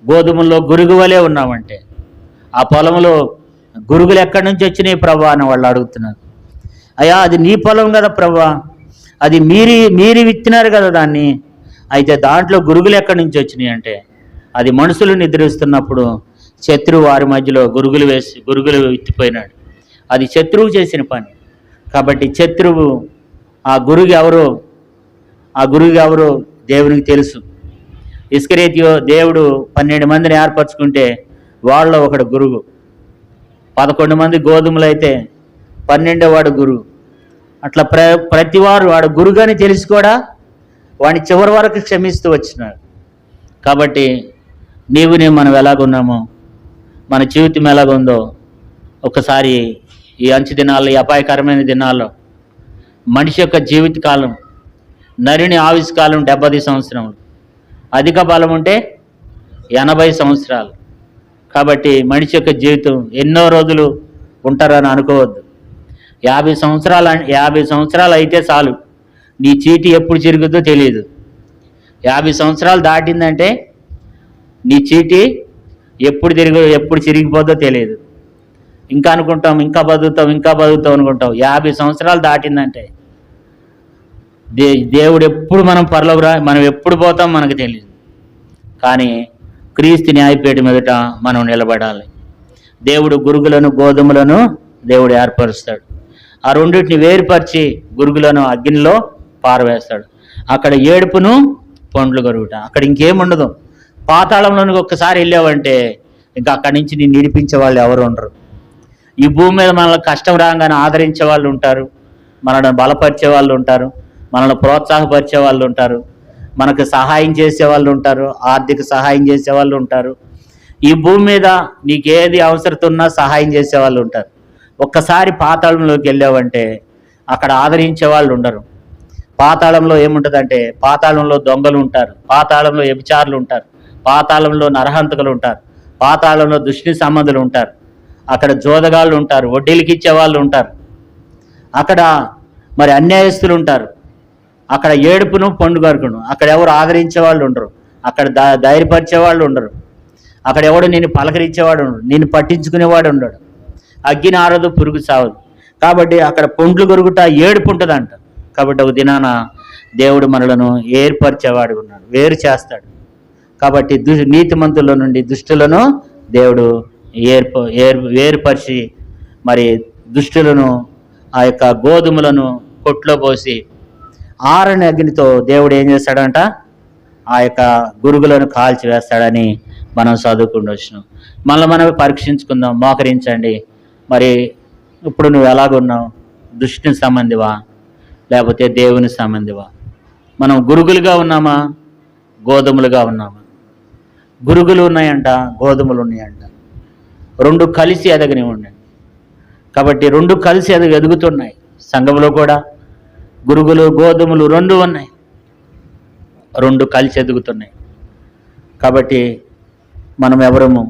గోధుమల్లో గురుగు వలె ఉన్నావంటే, ఆ పొలంలో గురుగులు ఎక్కడి నుంచి వచ్చినాయి ప్రభు అని వాళ్ళు అడుగుతున్నారు. అయ్యా అది నీ పొలం కదా ప్రభువా, అది మీరి విత్తినారు కదా దాన్ని, అయితే దాంట్లో గురుగులు ఎక్కడి నుంచి వచ్చినాయి అంటే అది మనుషులు నిద్రిస్తున్నప్పుడు శత్రువు వారి మధ్యలో గురుగులు విత్తిపోయినాడు. అది శత్రువు చేసిన పని. కాబట్టి శత్రువు ఆ గురువు ఎవరో దేవునికి తెలుసు. ఇస్కరియోతు దేవుడు 12 మందిని ఏర్పరచుకుంటే వాళ్ళలో ఒకడు గురువు. 11 మంది గోధుమలు అయితే 12వ వాడు గురువు. అట్లా ప్రతివారు వాడు గురుగాని తెలిసి కూడా వాడిని చివరి వరకు క్షమిస్తూ వచ్చినాడు. కాబట్టి నేను మనం ఎలాగున్నామో, మన జీవితం ఎలాగుందో ఒకసారి ఈ అంచు దినాల్లో, ఈ అపాయకరమైన దినాల్లో మనిషి యొక్క జీవిత కాలం, నరుని ఆయుష్కాలం 70 సంవత్సరములు, అధిక బలం ఉంటే 80 సంవత్సరాలు. కాబట్టి మనిషి యొక్క జీవితం ఎన్నో రోజులు ఉంటారని అనుకోవద్దు. 50 సంవత్సరాలు అయితే చాలు, నీ చీటి ఎప్పుడు చిరుగుద్దో తెలియదు. 50 సంవత్సరాలు దాటిందంటే నీ చీటి ఎప్పుడు చిరిగిపోద్దో తెలియదు. ఇంకా అనుకుంటాం ఇంకా బతుకుతాం అనుకుంటాం. 50 సంవత్సరాలు దాటిందంటే దేవుడు ఎప్పుడు మనం ఎప్పుడు పోతాం మనకు తెలియదు. కానీ క్రీస్తు న్యాయపీఠ మీదట మనం నిలబడాలి. దేవుడు గురుగులను గోధుమలను దేవుడు ఏర్పరుస్తాడు. ఆ రెండింటిని వేరుపరిచి గురుగులను అగ్నిలో పారవేస్తాడు. అక్కడ ఏడుపును పండ్లు గరుగుట, అక్కడ ఇంకేముండదు. పాతాళంలోనికి ఒక్కసారి వెళ్ళావంటే ఇంకా అక్కడి నుంచి నేను నిడిపించే వాళ్ళు ఎవరు ఉండరు. ఈ భూమి మీద మనల్ని కష్టం రాగానే ఆదరించే వాళ్ళు ఉంటారు, మనల్ని బలపరిచే వాళ్ళు ఉంటారు, మనల్ని ప్రోత్సాహపరిచే వాళ్ళు ఉంటారు, మనకు సహాయం చేసే వాళ్ళు ఉంటారు, ఆర్థిక సహాయం చేసే వాళ్ళు ఉంటారు. ఈ భూమి మీద నీకు ఏది అవసరం ఉన్నా సహాయం చేసే వాళ్ళు ఉంటారు. ఒక్కసారి పాతాళంలోకి వెళ్ళావంటే అక్కడ ఆదరించే వాళ్ళు ఉండరు. పాతాళంలో ఏముంటుందంటే పాతాళంలో దొంగలు ఉంటారు, పాతాళంలో వ్యభిచారులు ఉంటారు, పాతాళంలో నరహంతకులు ఉంటారు, పాతాళంలో దుష్టి సంబంధులు ఉంటారు, అక్కడ జోదగాళ్ళు ఉంటారు, వడ్డీలకి ఇచ్చే వాళ్ళు ఉంటారు, అక్కడ మరి అన్యాయస్తులు ఉంటారు, అక్కడ ఏడుపును పండుగరుకును, అక్కడ ఎవరు ఆదరించే వాళ్ళు ఉండరు, అక్కడ ధైర్యపరిచే వాళ్ళు ఉండరు, అక్కడ ఎవడు నేను పలకరించేవాడు ఉండడు, నేను పట్టించుకునేవాడు ఉండడు, అగ్గిని ఆరదు పురుగు సావదు. కాబట్టి అక్కడ పండ్లు గొరుగుట ఏడుపు ఉంటుందంట. కాబట్టి ఒక దినాన దేవుడు మనలను ఏర్పరిచేవాడు ఉన్నాడు, వేరు చేస్తాడు. కాబట్టి నీతిమంతుల నుండి దుష్టులను దేవుడు వేరుపరిచి మరి దుష్టులను ఆ యొక్క గోధుమలను కొట్లో పోసి ఆరని అగ్నితో దేవుడు ఏం చేస్తాడంట, ఆ యొక్క గురుగులను కాల్చి వేస్తాడని మనం చదువుకుంటూ మనం పరీక్షించుకుందాం. మోకరించండి. మరి ఇప్పుడు నువ్వు ఎలాగున్నావు? దుష్టుని సంబంధివా లేకపోతే దేవుని సంబంధివా? మనం గురుగులుగా ఉన్నామా గోధుమలుగా ఉన్నామా? గురుగులు ఉన్నాయంట, గోధుమలు ఉన్నాయంట, రెండు కలిసి ఎదగని ఉన్నాయి. కాబట్టి రెండు కలిసి ఎదుగుతున్నాయి. సంఘంలో కూడా గురుగులు గోధుమలు రెండు ఉన్నాయి, రెండు కలిసి ఎదుగుతున్నాయి. కాబట్టి మనం ఎవరము?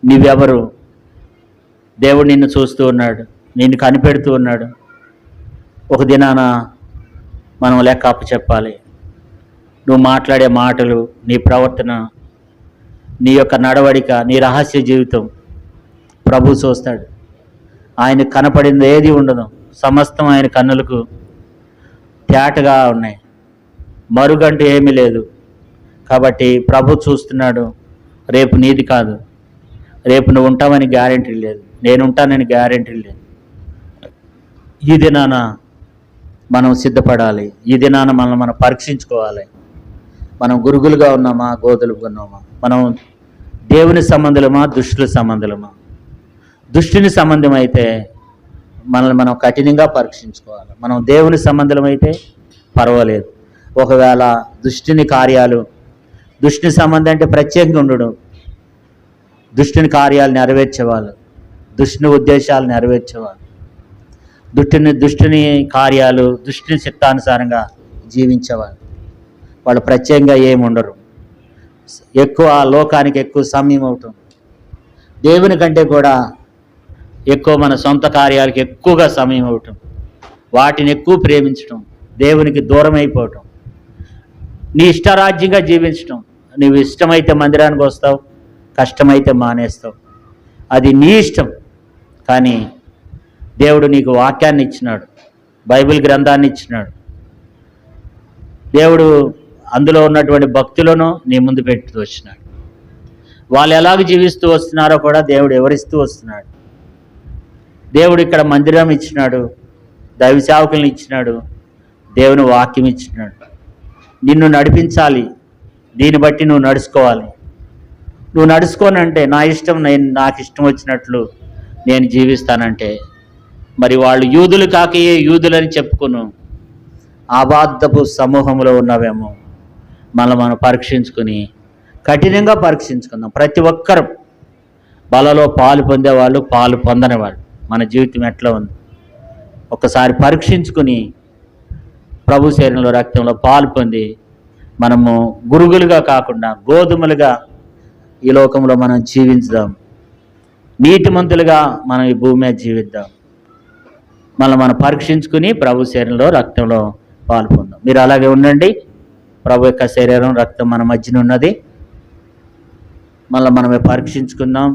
నీవెవరు? దేవుడు నిన్ను చూస్తూ ఉన్నాడు, నిన్ను కనిపెడుతూ ఉన్నాడు. ఒక దినాన మనం లెక్క అప్పు చెప్పాలి. నువ్వు మాట్లాడే మాటలు, నీ ప్రవర్తన, నీ యొక్క నడవడిక, నీ రహస్య జీవితం ప్రభు చూస్తాడు. ఆయన కనపడింది ఏది ఉండదు, సమస్తం ఆయన కన్నులకు తేటగా ఉన్నాయి, మరుగంటూ ఏమీ లేదు. కాబట్టి ప్రభు చూస్తున్నాడు. రేపు నీది కాదు, రేపు నువ్వు ఉంటావని గ్యారెంటీ లేదు, నేను ఉంటానని గ్యారెంటీ లేదు. ఈ దినాన మనం సిద్ధపడాలి. ఈ దినాన మనం పరీక్షించుకోవాలి. మనం గురుగులుగా ఉన్నామా గోధులుగా ఉన్నామా? మనం దేవుని సంబంధులమా దుష్టుల సంబంధులమా? దుష్టుని సంబంధం అయితే మనల్ని మనం కఠినంగా పరీక్షించుకోవాలి. మనం దేవుని సంబంధం అయితే పర్వాలేదు. ఒకవేళ దుష్టుని కార్యాలు, దుష్టుని సంబంధం అంటే ప్రత్యేకంగా ఉండడం, దుష్టుని కార్యాలు నెరవేర్చేవాళ్ళు, దుష్టుని ఉద్దేశాలు నెరవేర్చేవాళ్ళు, దుష్టుని కార్యాలు, దుష్టుని చిత్తానుసారంగా జీవించేవాళ్ళు, వాళ్ళు ప్రత్యేకంగా ఏమి ఉండరు. ఎక్కువ లోకానికి ఎక్కువ సమయం అవటం, దేవుని కంటే కూడా ఎక్కువ మన సొంత కార్యాలకు ఎక్కువగా సమయం అవటం, వాటిని ఎక్కువ ప్రేమించటం, దేవునికి దూరం అయిపోవటం, నీ ఇష్టరాజ్యంగా జీవించటం. నువ్వు ఇష్టమైతే మందిరానికి వస్తావు, కష్టమైతే మానేస్తావు, అది నీ ఇష్టం. కానీ దేవుడు నీకు వాక్యాన్ని ఇచ్చినాడు, బైబిల్ గ్రంథాన్ని ఇచ్చినాడు. దేవుడు అందులో ఉన్నటువంటి భక్తులను నీ ముందు పెడుతూ వచ్చినాడు. వాళ్ళు ఎలాగ జీవిస్తూ వస్తున్నారో కూడా దేవుడు వివరిస్తూ వస్తున్నాడు. దేవుడు ఇక్కడ మందిరం ఇచ్చినాడు, దైవ సేవకులను ఇచ్చినాడు, దేవుని వాక్యం ఇచ్చినాడు. నిన్ను నడిపించాలి, దీన్ని బట్టి నువ్వు నడుచుకోవాలి. నువ్వు నడుచుకోనంటే నా ఇష్టం, నాకు ఇష్టం వచ్చినట్లు నేను జీవిస్తానంటే మరి వాళ్ళు యూదులు కాకయే యూదులని చెప్పుకును అబాద్ధపు సమూహంలో ఉన్నావేమో. మనం పరీక్షించుకుని కఠినంగా పరీక్షించుకుందాం. ప్రతి ఒక్కరు బలలో పాలు పొందేవాళ్ళు, పాలు పొందని వాళ్ళు, మన జీవితం ఎట్లా ఉంది ఒకసారి పరీక్షించుకుని ప్రభు శరీరంలో రక్తంలో పాలు పొంది మనము గురుగులుగా కాకుండా గోధుమలుగా ఈ లోకంలో మనం జీవించుదాం. నీతిమంతులుగా మనం ఈ భూమి మీద జీవిద్దాం. మనం పరీక్షించుకుని ప్రభు శరీరంలో రక్తంలో పాలు పొందాం. మీరు అలాగే ఉండండి. ప్రభు యొక్క శరీరం రక్తం మన మధ్యన ఉన్నది. మనమే పరీక్షించుకుందాం.